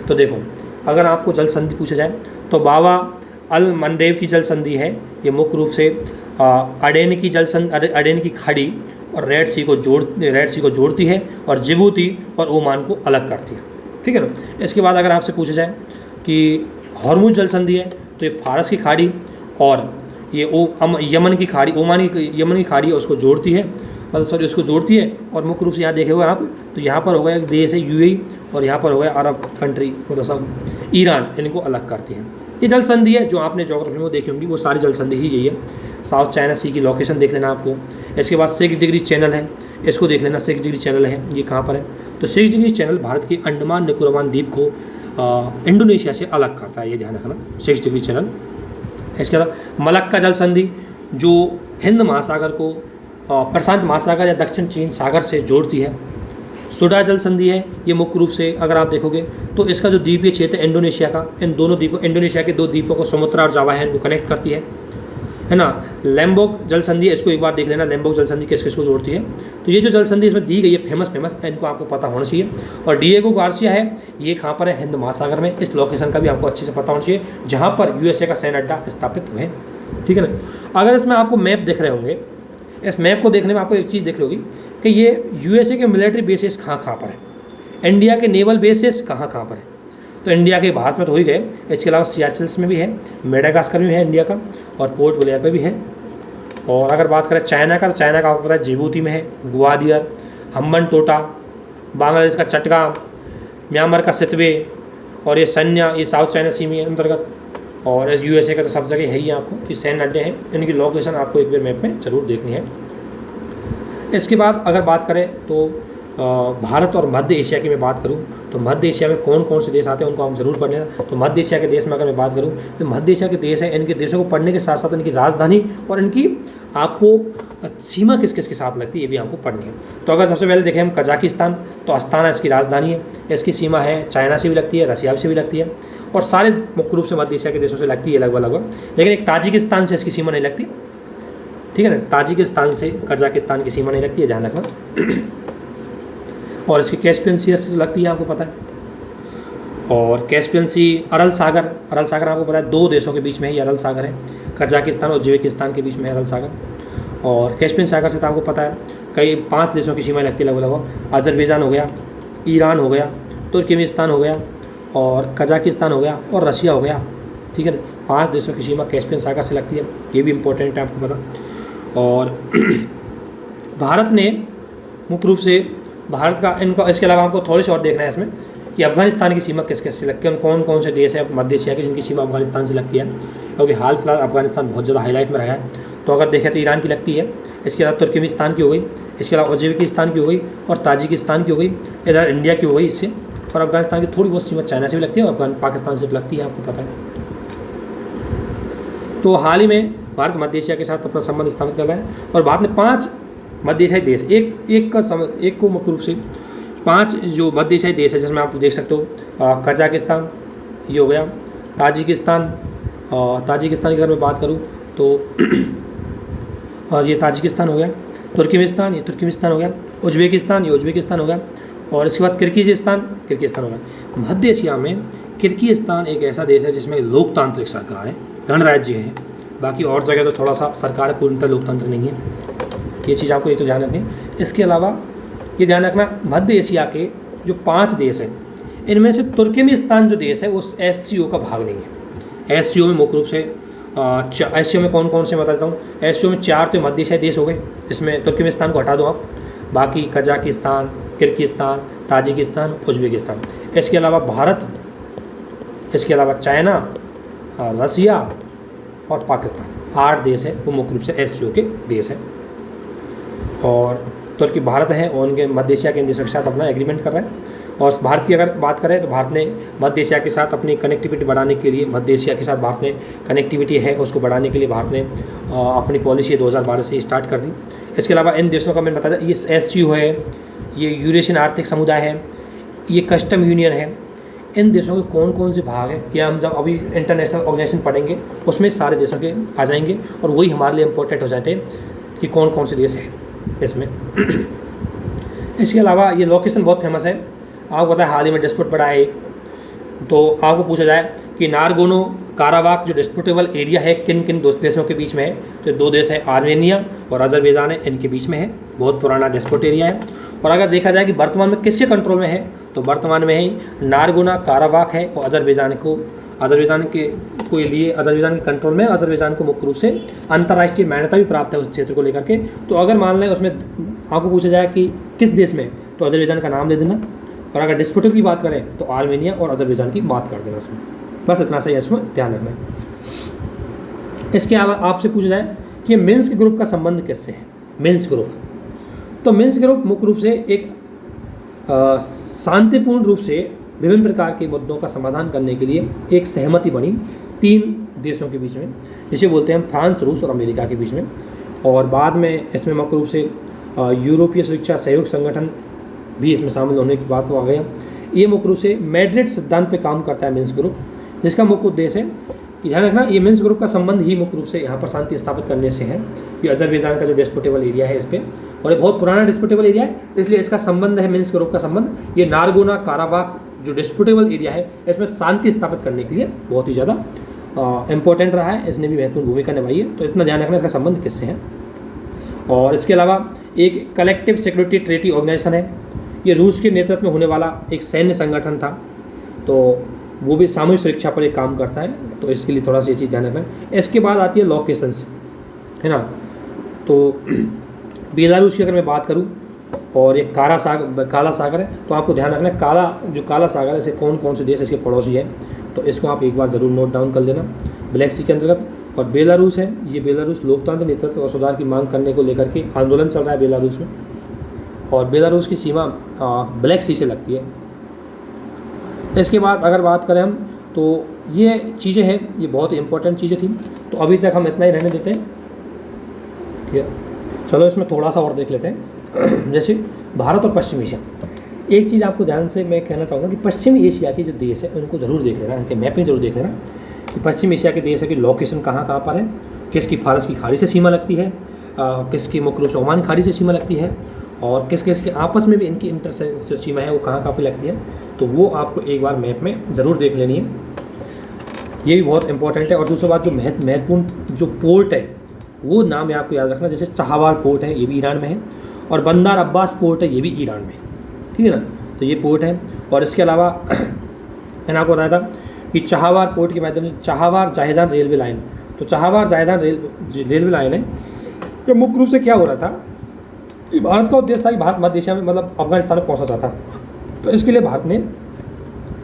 तो देखो, अगर आपको जल संधि पूछा जाए तो बाबा अल मंडेब की जल संधि है, ये मुख्य रूप से अडेन की अडेन की खाड़ी और रेड सी को जोड़ती है और जिबूती और ओमान को अलग करती है, ठीक है ना। इसके बाद अगर आपसे पूछा जाए कि हॉर्मुज जल संधि है, तो ये फारस की खाड़ी और ये यमन की खाड़ी, यमन की खाड़ी है उसको जोड़ती है, मतलब सॉरी उसको जोड़ती है। और मुख्य रूप से यहाँ देखे हुए आप, तो यहाँ पर हो गया एक देश है यूएई, और यहाँ पर हो गया अरब कंट्री, मतलब सब ईरान, इनको अलग करती है। ये जल संधि है जो आपने ज्योग्राफी में देखी होंगी, वो सारी जल संधि ही यही है। साउथ चाइना सी की लोकेशन देख लेना आपको। इसके बाद 6 डिग्री चैनल है, इसको देख लेना, 6 डिग्री चैनल है, ये कहाँ पर है। तो 6 डिग्री चैनल भारत के अंडमान निकोबार द्वीप को इंडोनेशिया से अलग करता है, ये ध्यान रखना, 6 डिग्री चैनल। इसके अलावा मलक्का जल संधि जो हिंद महासागर को प्रशांत महासागर या दक्षिण चीन सागर से जोड़ती है। सुडा जल संधि है, ये मुख्य रूप से अगर आप देखोगे तो इसका जो द्वीपीय क्षेत्र है इंडोनेशिया का, इन दोनों द्वीपों, इंडोनेशिया के 2 द्वीपों को सुमात्रा और जावा है, इनको कनेक्ट करती है ना। लैम्बोक जल संधि, इसको एक बार देख लेना, लैम्बोक जल संधि किस किस को जोड़ती है। तो ये जो जल संधि इसमें दी गई है फेमस इनको आपको पता होना चाहिए। और डिएगो गार्सिया है, ये कहाँ पर है, हिंद महासागर में। इस लोकेशन का भी आपको अच्छे से पता होना चाहिए, जहाँ पर यूएसए का सैन्य अड्डा स्थापित हुए, ठीक है ना। अगर इसमें आपको मैप दिख रहे होंगे, इस मैप को देखने में आपको एक चीज़ दिख रही होगी कि ये यूएसए के मिलिट्री बेसिस कहाँ पर है, इंडिया के नेवल बेसिस कहाँ पर है। तो इंडिया के भारत में तो हो ही गए, इसके अलावा सियाचिल्स में भी है, मेडागास्कर में है इंडिया का, और पोर्ट ब्लेयर पे भी है। और अगर बात करें चाइना का, तो चाइना का आपको पता है जिबूती में है, ग्वालियर, हम्बन टोटा, बांग्लादेश का चटगांव, म्यांमार का सितवे, और ये सन्या, ये साउथ चाइना सी में अंतर्गत, और यूएसए का तो सब जगह है ही आपको, ये सैन्य अड्डे हैं, इनकी लोकेशन आपको एक बार मैप में ज़रूर देखनी है। इसके बाद अगर बात करें तो भारत और मध्य एशिया की मैं बात करूं तो मध्य एशिया में कौन कौन से देश आते हैं उनको हम ज़रूर पढ़ने। तो मध्य एशिया के देश में अगर मैं बात करूं तो मध्य एशिया के देश हैं, इनके देशों को पढ़ने के साथ साथ इनकी राजधानी और इनकी आपको सीमा किस किस के साथ लगती है ये भी आपको पढ़नी है। तो अगर सबसे पहले देखें हम कजाकिस्तान, तो अस्ताना इसकी राजधानी है, इसकी सीमा है चाइना से भी लगती है, रशिया से भी लगती है, और सारे मुख्य रूप से मध्य एशिया के देशों से लगती है लगभग। लेकिन एक ताजिकिस्तान से इसकी सीमा नहीं लगती, ठीक है ना, ताजिकिस्तान से कजाकिस्तान की सीमा नहीं लगती है, ध्यान रखना। और इसकी कैस्पियन सी से लगती है, आपको पता है। और कैस्पियन सी, अरल सागर आपको पता है 2 देशों के बीच में ही अरल सागर है, कजाकिस्तान और उज्बेकिस्तान के बीच में अरल सागर। और कैस्पियन सागर से तो आपको पता है कई 5 देशों की सीमा लगती है लगभग, अजरबैजान हो गया, ईरान हो गया, तुर्कमेनिस्तान हो गया, और कजाकिस्तान हो गया, और रशिया हो गया, ठीक है ना। 5 देशों की सीमा कैस्पियन सागर से लगती है, ये भी इम्पोर्टेंट है आपको पता। और भारत ने मुख्य रूप से भारत का इनका, इसके अलावा आपको थोड़ी सी और देखना है इसमें कि अफगानिस्तान की सीमा किस किस से लगती है, कौन कौन से देश है मध्य एशिया के जिनकी सीमा अफगानिस्तान से लगती है, क्योंकि हाल फिलहाल अफगानिस्तान बहुत ज़्यादा हाईलाइट में रहा है। तो अगर देखें तो ईरान की लगती है, इसके अलावा तुर्कमेनिस्तान की हो गई, इसके अलावा उज्बेकिस्तान की हो गई, और ताजिकिस्तान की हो गई, इधर इंडिया की हो गई इससे, और अफगानिस्तान की थोड़ी बहुत सीमा चाइना से भी लगती है, और पाकिस्तान से भी लगती है, आपको पता है। तो हाल ही में भारत मध्य एशिया के साथ अपना संबंध स्थापित कर रहा है, और भारत ने 5 मध्य एशियाई देश, एक को मुख्य रूप से 5 जो मध्य एशियाई देश है जिसमें आप देख सकते हो कजाकिस्तान, ये हो गया, ताजिकिस्तान की अगर मैं बात करूँ तो ये ताजिकिस्तान हो गया, तुर्कमेनिस्तान, ये तुर्कमेनिस्तान हो गया, उज्बेकिस्तान, ये उज्बेकिस्तान हो गया, और इसके बाद किर्गिज़स्तान हो गया। मध्य एशिया में किर्गिज़स्तान एक ऐसा देश है जिसमें लोकतांत्रिक सरकार है, गणराज्य है, बाकी और जगह तो थोड़ा सा सरकार पूर्णतः लोकतंत्र नहीं है, ये चीज़ आपको एक तो ध्यान रखनी है। इसके अलावा ये ध्यान रखना, मध्य एशिया के जो 5 देश हैं इनमें से तुर्कमेनिस्तान जो देश है उस SCO का भाग नहीं है। SCO में मुख्य रूप से SCO में कौन कौन से बता देता हूँ। SCO में 4 तो मध्य एशियाई देश हो गए, जिसमें तुर्कमेनिस्तान को हटा दो आप, बाकी कजाकिस्तान, किर्गिस्तान, ताजिकिस्तान, उज्बेकिस्तान। इसके अलावा भारत, इसके अलावा चाइना, रसिया और पाकिस्तान, 8 देश हैं वो मुख्य रूप से SCO के देश हैं। और तुर्की भारत है और उनके मध्य एशिया के इन देशों के साथ अपना एग्रीमेंट कर रहा है। और भारत की अगर बात करें तो भारत ने मध्य एशिया के साथ अपनी कनेक्टिविटी बढ़ाने के लिए, मध्य एशिया के साथ भारत ने कनेक्टिविटी है उसको बढ़ाने के लिए भारत ने अपनी पॉलिसी 2012 से स्टार्ट कर दी। इसके अलावा इन देशों का मैंने बताया, ये SCO है, ये यूरेशियन आर्थिक समुदाय है, ये कस्टम यूनियन है। इन देशों के कौन कौन से भाग हैं या हम जब अभी इंटरनेशनल ऑर्गेनाइजेशन पढ़ेंगे उसमें सारे देशों के आ जाएंगे और वही हमारे लिए इम्पोर्टेंट हो जाते हैं कि कौन कौन से देश हैं इसमें। इसके अलावा ये लोकेशन बहुत फेमस है। आपको पता है हाल ही में डिस्प्यूट पड़ा है एक, तो आपको पूछा जाए कि नारगोनो काराबाख जो डिस्प्यूटेबल एरिया है किन किन देशों के बीच में है, तो 2 देश है आर्मेनिया और अजरबैजान है, इनके बीच में है। बहुत पुराना डिस्प्यूट एरिया है। और अगर देखा जाए कि वर्तमान में किसके कंट्रोल में है, तो वर्तमान में ही नारगोना काराबाख है और अजरबैजान के लिए अजरबैजान के कंट्रोल में। अजरबैजान को मुख्य रूप से अंतर्राष्ट्रीय मान्यता भी प्राप्त है उस क्षेत्र को लेकर के। तो अगर मान लें उसमें आपको पूछा जाए कि किस देश में, तो अजरबैजान का नाम दे देना। और अगर डिस्प्यूट की बात करें तो आर्मेनिया और अजरबैजान की बात कर देना उसमें। बस इतना सही है, इसमें ध्यान रखना है। इसके अलावा आपसे पूछा जाए कि मिन्स्क ग्रुप का संबंध किससे है। मिन्स्क ग्रुप, तो मिन्स्क ग्रुप मुख्य रूप से एक शांतिपूर्ण रूप से विभिन्न प्रकार के मुद्दों का समाधान करने के लिए एक सहमति बनी 3 देशों के बीच में, जिसे बोलते हैं फ्रांस, रूस और अमेरिका के बीच में। और बाद में इसमें मुख्य रूप से यूरोपीय सुरक्षा सहयोग संगठन भी इसमें शामिल होने की बात आ गया। ये मुख्य रूप से मैड्रिड सिद्धांत पे काम करता है मिन्स्क ग्रुप, जिसका मुख्य उद्देश्य है कि ध्यान रखना ये मिन्स्क ग्रुप का संबंध ही मुख्य रूप से यहाँ पर शांति स्थापित करने से है। ये अजरबैजान का जो डिस्प्यूटेबल एरिया है इस पर, और ये बहुत पुराना डिस्प्यूटेबल एरिया है, इसलिए इसका संबंध है मिन्स्क ग्रुप का संबंध। ये नारगोना काराबाख जो डिस्प्यूटेबल एरिया है इसमें शांति स्थापित करने के लिए बहुत ही ज़्यादा इंपॉर्टेंट रहा है, इसने भी महत्वपूर्ण भूमिका निभाई है। तो इतना ध्यान रखना इसका संबंध किससे है। और इसके अलावा एक कलेक्टिव सिक्योरिटी ट्रीटी ऑर्गेनाइजेशन है, ये रूस के नेतृत्व में होने वाला एक सैन्य संगठन था, तो वो भी सामूहिक सुरक्षा पर एक काम करता है। तो इसके लिए थोड़ा सा ये चीज़ ध्यान रखना है। इसके बाद आती है लोकेशंस, है ना। तो बेलारूस की अगर मैं बात करूँ और एक काला सागर है, तो आपको ध्यान रखना है काला सागर है, इसे कौन कौन से देश इसके पड़ोसी हैं, तो इसको आप एक बार ज़रूर नोट डाउन कर लेना। ब्लैक सी के अंतर्गत। और बेलारूस है, ये बेलारूस लोकतांत्रिक नेतृत्व और सुधार की मांग करने को लेकर के आंदोलन चल रहा है बेलारूस में, और बेलारूस की सीमा ब्लैक सी से लगती है। इसके बाद अगर बात करें हम, तो ये चीज़ें हैं, ये बहुत इंपॉर्टेंट चीज़ें थी। तो अभी तक हम इतना ही रहने देते हैं, ठीक है। चलो इसमें थोड़ा सा और देख लेते हैं। जैसे भारत और पश्चिम एशिया, एक चीज़ आपको ध्यान से मैं कहना चाहूँगा कि पश्चिम एशिया के जो देश है उनको ज़रूर देख लेना, उनके मैपिंग जरूर देख लेना कि पश्चिम एशिया के देश है कि लोकेशन कहाँ कहाँ पर है, किसकी फारस की खाड़ी से सीमा लगती है, किसकी मुख्य रूप से ओमान खाड़ी से सीमा लगती है, और किस किस के आपस में भी इनकी इंटर सीमा है वो कहाँ कहाँ पर लगती है। तो वो आपको एक बार मैप में ज़रूर देख लेनी है, ये भी बहुत इंपॉर्टेंट है। और दूसरी बात, जो महत्वपूर्ण जो पोर्ट है वो नाम है आपको याद रखना, जैसे चाहवार पोर्ट है, ये भी ईरान में है, और बंदर अब्बास पोर्ट है, ये भी ईरान में है, ठीक है ना। तो ये पोर्ट है। और इसके अलावा मैंने आपको बताया था कि चाहवार पोर्ट के माध्यम से चाहवार जाहेदान रेलवे लाइन, तो चाहवार जाहेदान रेलवे लाइन है, तो मुख्य रूप से क्या हो रहा था कि भारत का उद्देश्य था कि भारत मध्य एशिया में मतलब अफगानिस्तान में पहुँचा चाहता, तो इसके लिए भारत ने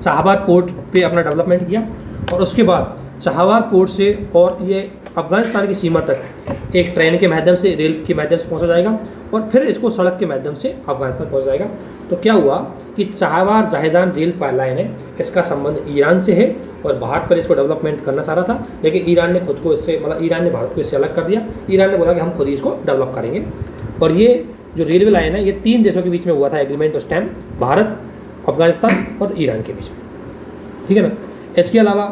चाहवार पोर्ट पे अपना डेवलपमेंट किया, और उसके बाद चाहवार पोर्ट से और ये अफगानिस्तान की सीमा तक एक ट्रेन के माध्यम से, रेल के माध्यम से पहुंचा जाएगा, और फिर इसको सड़क के माध्यम से अफगानिस्तान पहुंच जाएगा। तो क्या हुआ कि चाहवार जाहेदान रेल लाइन है, इसका संबंध ईरान से है, और भारत पर इसको डेवलपमेंट करना चाह रहा था, लेकिन ईरान ने खुद को इससे मतलब ईरान ने भारत को इससे अलग कर दिया। ईरान ने बोला कि हम खुद ही इसको डेवलप करेंगे। और ये जो रेलवे लाइन है ये 3 देशों के बीच में हुआ था एग्रीमेंट उस टाइम, भारत, अफगानिस्तान और ईरान के बीच में, ठीक है ना। इसके अलावा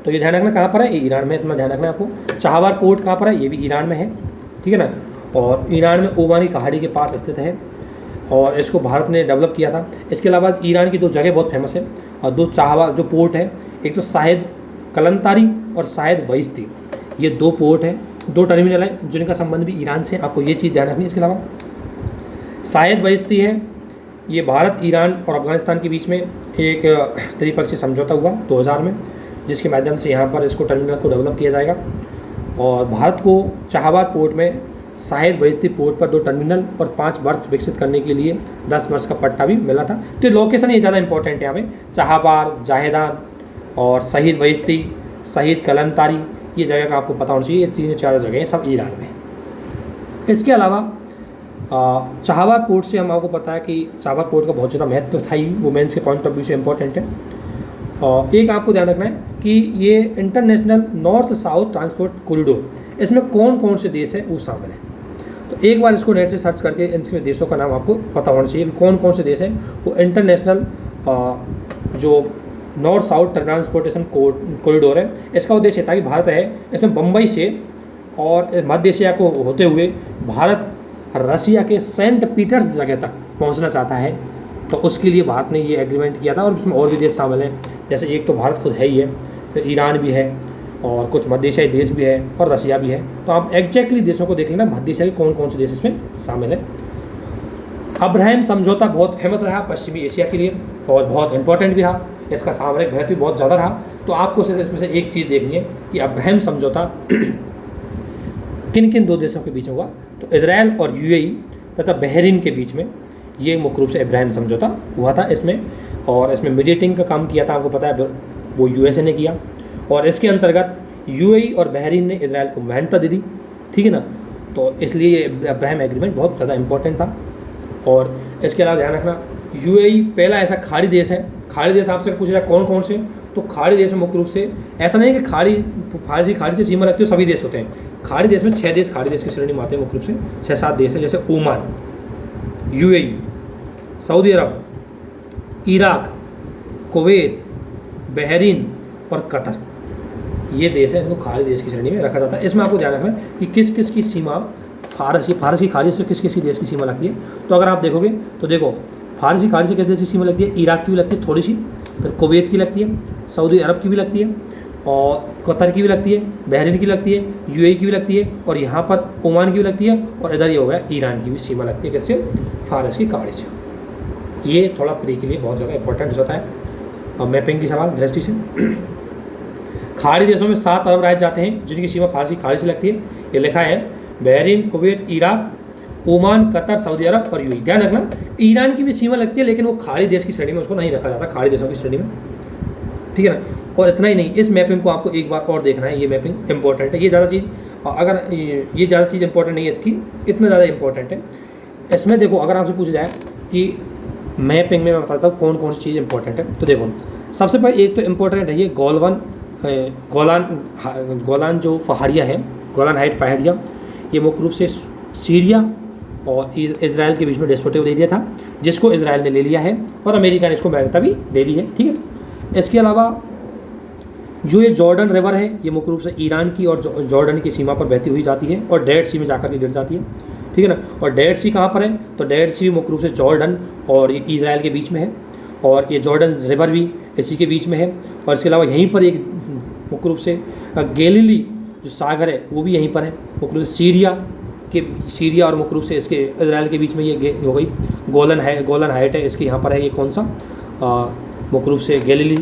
तो ये ध्यान रखना कहाँ पर है, ये ईरान में, इतना ध्यान रखना है आपको। चाहवार पोर्ट कहाँ पर है, ये भी ईरान में है, ठीक है ना। और ईरान में ओमानी पहाड़ी के पास स्थित है, और इसको भारत ने डेवलप किया था। इसके अलावा ईरान की 2 जगह बहुत फेमस है, और 2 चाहवार जो पोर्ट है, एक तो शाहिद कलंतारी और शाहिद वहिस्ती, ये 2 पोर्ट हैं, 2 टर्मिनल हैं जिनका संबंध भी ईरान से, आपको ये चीज़ ध्यान रखनी है। इसके अलावा शाहिद वहिस्ती है ये भारत, ईरान और अफगानिस्तान के बीच में एक त्रिपक्षीय समझौता हुआ 2000 में, जिसके माध्यम से यहाँ पर इसको टर्मिनल को डेवलप किया जाएगा। और भारत को चाबहार पोर्ट में शाहिद बहिश्ती पोर्ट पर 2 टर्मिनल और 5 बर्थ विकसित करने के लिए 10 वर्ष का पट्टा भी मिला था। तो लोकेशन ये ज़्यादा इंपॉर्टेंट है यहाँ पे, चाबहार, जाहेदान और शहीद बहिश्ती, शहीद कलंतारी, ये जगह का आपको पता होना चाहिए। ये 3-4 जगह हैं, सब ईरान में। इसके अलावा चाबहार पोर्ट से हम आपको पता है कि चाबहार पोर्ट का बहुत ज़्यादा महत्व था ही, वुमेन्स के पॉइंट ऑफ व्यू से इम्पोर्टेंट है। और एक आपको ध्यान रखना है कि ये international north south transport corridor, इसमें कौन कौन से देश हैं वो शामिल है। तो एक बार इसको नेट से सर्च करके इन देशों का नाम आपको पता होना चाहिए, कौन कौन से देश हैं वो इंटरनेशनल जो नॉर्थ साउथ ट्रांसपोर्टेशन कॉरिडोर है। इसका उद्देश्य था कि भारत है, इसमें बम्बई से और मध्य एशिया को होते हुए भारत रसिया के सेंट पीटर्स जगह तक पहुंचना चाहता है। तो उसके लिए भारत ने ये एग्रीमेंट किया था, और इसमें और भी देश शामिल हैं, जैसे एक तो भारत खुद है ही है, फिर ईरान भी है और कुछ मध्य एशियाई देश भी है और रसिया भी है। तो आप एग्जैक्टली देशों को देख लेना, मध्य एशिया के कौन कौन से देश इसमें शामिल है। अब्राहम समझौता बहुत फेमस रहा पश्चिमी एशिया के लिए और बहुत इंपॉर्टेंट भी रहा, इसका सामरिक महत्व भी बहुत ज़्यादा रहा। तो आपको सिर्फ इसमें से एक चीज़ देखनी है कि अब्राहम समझौता किन किन 2 देशों के बीच में हुआ। तो इजराइल और यूएई तथा बहरीन के बीच में ये मुख्य रूप से अब्राहम समझौता हुआ था इसमें। और इसमें मीडिएटिंग का काम किया था, आपको पता है वो यूएसए ने किया। और इसके अंतर्गत यूएई और बहरीन ने इजराइल को मान्यता दे दी, ठीक है ना। तो इसलिए ये अब्राहम एग्रीमेंट बहुत ज़्यादा इंपॉर्टेंट था। और इसके अलावा ध्यान रखना, यूएई पहला ऐसा खाड़ी देश है। खाड़ी देश आपसे पूछ रहा है कौन कौन से, तो खाड़ी देश में मुख्य रूप से ऐसा नहीं है कि खाड़ी से सीमा लगती है सभी देश होते हैं। खाड़ी देश में 6 देश खाड़ी देश की श्रेणी में आते हैं, मुख्य रूप से 6-7 देश है, जैसे ओमान, यूएई, सऊदी अरब, इराक, कुवैत, बहरीन और कतर। ये देश है, इनको खाड़ी देश की श्रेणी में रखा जाता है। इसमें आपको ध्यान रखना है कि किस किस की सीमा फारस की खाड़ी से किस किस देश की सीमा लगती है। तो अगर आप देखोगे तो देखो, फारस की खाड़ी से किस देश की सीमा लगती है, इराक की भी लगती है थोड़ी सी, फिर कुवैत की लगती है, सऊदी अरब की भी लगती है, और कतर की भी लगती है, बहरीन की लगती है, यूएई की भी लगती है, और यहाँ पर ओमान की भी लगती है, और इधर ये हो गया ईरान की भी सीमा लगती है, किससे, फारस की खाड़ी से। ये थोड़ा प्री के लिए बहुत ज़्यादा इंपॉर्टेंट होता है। और मैपिंग की सवाल दृष्टि से खाड़ी देशों में 7 अरब राज्य जाते हैं जिनकी सीमा फारस की खाड़ी से लगती है। ये लिखा है Bahrain, Kuwait, Iraq, Oman, Qatar, Saudi Arabia और यूएई। ध्यान रखना, ईरान की भी सीमा लगती है, लेकिन वो खाड़ी देश की श्रेणी में उसको नहीं रखा जाता, खाड़ी देशों की श्रेणी में, ठीक है ना। और इतना ही नहीं, इस मैपिंग को आपको एक बार और देखना है, ये मैपिंग इंपॉर्टेंट है। ये ज़्यादा चीज़, अगर ये ज़्यादा चीज़ इंपॉर्टेंट नहीं है इसकी, इतना ज़्यादा इंपॉर्टेंट है। इसमें देखो, अगर आपसे पूछा जाए कि मैपिंग में मैं बताता हूँ कौन कौन सी चीज़ इंपॉर्टेंट है, तो देखो सबसे पहले एक तो इम्पोर्टेंट है ये गोलान जो पहाड़ियाँ हैं, गोलान हाइट पहाड़ियाँ, ये मुख्य रूप से सीरिया और इजराइल के बीच में डिस्प्यूटेड एरिया था, जिसको इजराइल ने ले लिया है और अमेरिका ने इसको मान्यता भी दे दी है, ठीक है। इसके अलावा जो ये जॉर्डन रिवर है, ये मुख्य रूप से ईरान की और जॉर्डन की सीमा पर बहती हुई जाती है और डेड सी में जाकर के गिर जाती है, ठीक है ना। और डेड सी कहाँ पर है, तो डेड सी मुख्य रूप से जॉर्डन और इजराइल के बीच में है, और ये जॉर्डन रिवर भी इसी के बीच में है। और इसके अलावा यहीं पर एक मुख्य रूप से गैलीली जो सागर है वो भी यहीं पर है, मुख्य रूप से सीरिया और मुख्य रूप से इसके इजराइल के बीच में ये हो गई गोलन हाइट है, इसके यहाँ पर है ये कौन सा, मुख्य रूप से गैलीली।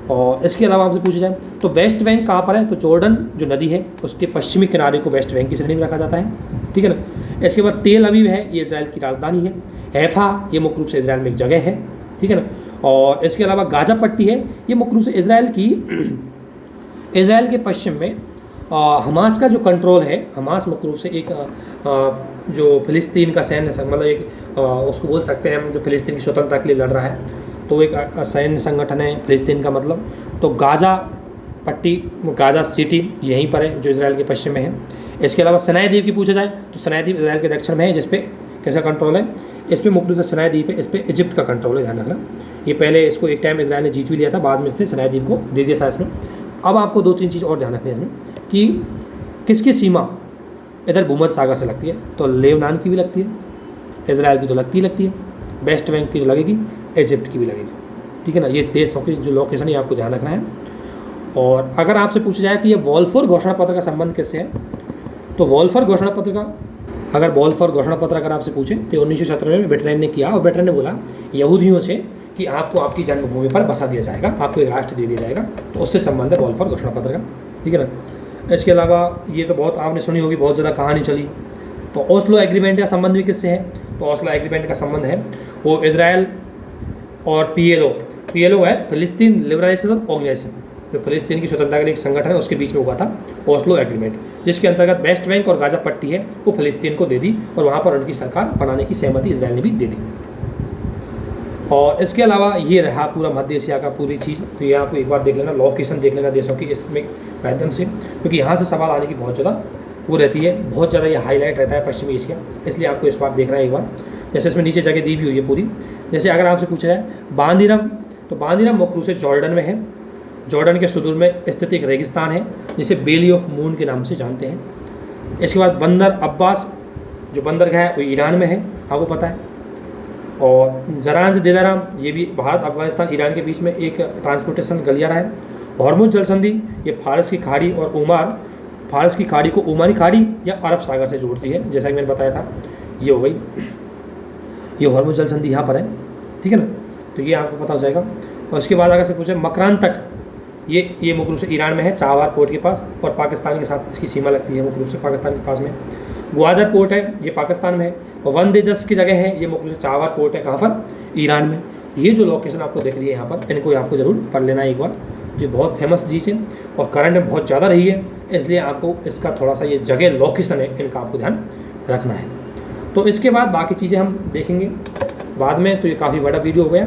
और इसके अलावा आपसे पूछा जाए तो वेस्ट बैंक कहाँ पर है, तो जॉर्डन जो नदी है उसके पश्चिमी किनारे को वेस्ट बैंक की श्रेणी में रखा जाता है, ठीक है ना। इसके बाद तेल अवीव है, ये इजराइल की राजधानी है। हैफा, ये मुख्य रूप से इजराइल में एक जगह है, ठीक है ना। और इसके अलावा गाजा पट्टी है, ये मुख्य रूप से इजराइल के पश्चिम में हमास का जो कंट्रोल है, हमास मुख्य रूप से एक जो फिलिस्तीन का सैन्य मतलब एक उसको बोल सकते हैं हम, जो फिलिस्तीन की स्वतंत्रता के लिए लड़ रहा है, तो एक सैन्य संगठन है फिलिस्तीन का मतलब। तो गाजा पट्टी, गाजा सिटी यहीं पर है जो इजराइल के पश्चिम में है। इसके अलावा सिनाई द्वीप की पूछा जाए तो सिनाई द्वीप इजराइल के दक्षिण में है, जिस पे कैसा कंट्रोल है, इस पर मुख्य रूप से सिनाई द्वीप है, इस पर इजिप्ट का कंट्रोल है, ध्यान रखना। ये पहले इसको एक टाइम इजराइल ने जीत भी लिया था, बाद में इसने सिनाई द्वीप को दे दिया था इसमें। अब आपको 2-3 चीज़ और ध्यान रखनी है इसमें कि किसकी सीमा इधर भूमध्य सागर से लगती है, तो लेबनान की भी लगती है, इजराइल की तो लगती है, वेस्ट बैंक की जो लगेगी, इजिप्ट की भी लगेगी, ठीक है ना। ये देशों की जो लोकेशन है आपको ध्यान रखना है। और अगर आपसे पूछा जाए कि ये वॉल्फोर घोषणा पत्र का संबंध किससे है, तो वॉल्फोर घोषणा पत्र का अगर बॉल्फोर घोषणा पत्र अगर आपसे पूछे तो 1997 में बेटरन ने किया, और बेटरन ने बोला यहूदियों से कि आपको आपकी जन्मभूमि पर बसा दिया जाएगा, आपको एक राष्ट्र दे दिया जाएगा। तो उससे संबंध है बॉल्फोर घोषणा पत्र का, ठीक है ना। इसके अलावा ये तो बहुत आपने सुनी होगी, बहुत ज़्यादा कहानी चली। तो ओस्लो एग्रीमेंट का संबंध भी किससे है? तो ओस्लो एग्रीमेंट का संबंध है वो इजराइल और पीएलओ है फिलिस्तीन लिबरलाइजेशन ऑर्गेनाइजेशन, जो फिलिस्तीन की स्वतंत्रता के लिए एक संगठन है, उसके बीच में हुआ था ओस्लो एग्रीमेंट, जिसके अंतर्गत वेस्ट बैंक और गाजा पट्टी है वो फिलिस्तीन को दे दी, और वहाँ पर उनकी सरकार बनाने की सहमति इजराइल ने भी दे दी। और इसके अलावा ये रहा पूरा मध्य एशिया का पूरी चीज़। तो ये आपको एक बार देख लेना, लोकेशन देख लेना देशों की इसमें माध्यम से, क्योंकि यहाँ से सवाल आने की बहुत ज़्यादा वो रहती है, बहुत ज़्यादा ये हाईलाइट रहता है पश्चिमी एशिया, इसलिए आपको इस बार देखना है एक बार। जैसे इसमें नीचे जगह दी भी हुई है पूरी। जैसे अगर आपसे पूछा जाए बांदीरम, तो बांदीरम मुख्य रूप से जॉर्डन में है। जॉर्डन के सुदूर में स्थित एक रेगिस्तान है जिसे बेली ऑफ मून के नाम से जानते हैं। इसके बाद बंदर अब्बास जो बंदरगाह है वो ईरान में है, आपको पता है। और जरांज दिलाराम ये भी भारत अफगानिस्तान ईरान के बीच में एक ट्रांसपोर्टेशन गलियारा है। हॉर्मुज जल संधि ये फारस की खाड़ी और ओमान, फारस की खाड़ी को ओमानी खाड़ी या अरब सागर से जोड़ती है, जैसा कि मैंने बताया था। ये हो गई, ये हॉर्मुज जल संधि यहाँ पर है, ठीक है ना। तो ये आपको पता हो जाएगा। और उसके बाद अगर से पूछे मकरान तट, ये मुख्य रूप से ईरान में है, चाबार पोर्ट के पास, और पाकिस्तान के साथ इसकी सीमा लगती है मुख्य रूप से पाकिस्तान के पास में। ग्वादर पोर्ट है ये पाकिस्तान में है, और वनदेजस की जगह है ये मुख्य रूप से चाबार पोर्ट है, कहाँ पर? ईरान में। ये जो लोकेशन आपको दिख रही है यहाँ पर, इनको आपको जरूर पढ़ लेना एक बार। ये बहुत फेमस चीज़ है और करंट में बहुत ज़्यादा रही है, इसलिए आपको इसका थोड़ा सा ये जगह लोकेशन है इनका आपको ध्यान रखना है। तो इसके बाद बाकी चीज़ें हम देखेंगे बाद में। तो ये काफ़ी बड़ा वीडियो हो गया।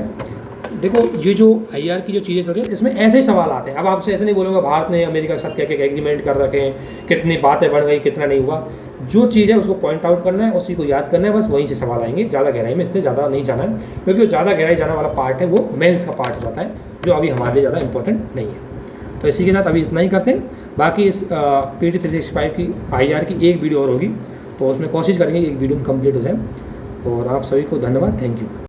देखो ये जो IR की जो चीज़ें चल रही है इसमें ऐसे ही सवाल आते हैं। अब आपसे ऐसे नहीं बोलूँगा भारत ने अमेरिका के साथ क्या क्या एग्रीमेंट कर रखे हैं, कितनी बातें बढ़ गई, कितना नहीं हुआ। जो चीज़ है उसको पॉइंट आउट करना है, उसी को याद करना है, बस वहीं से सवाल आएंगे। ज़्यादा गहराई में इससे ज़्यादा नहीं जाना है, क्योंकि वो ज़्यादा गहराई जाने वाला पार्ट है वो मेंस का पार्ट हो जाता है, जो अभी हमारे लिए ज़्यादा इंपॉर्टेंट नहीं है। तो इसी के साथ अभी इतना ही करते हैं। बाकी इस PT 365 की IR की एक वीडियो और होगी, तो उसमें कोशिश करेंगे एक वीडियो में कंप्लीट हो जाए। और आप सभी को धन्यवाद, थैंक यू।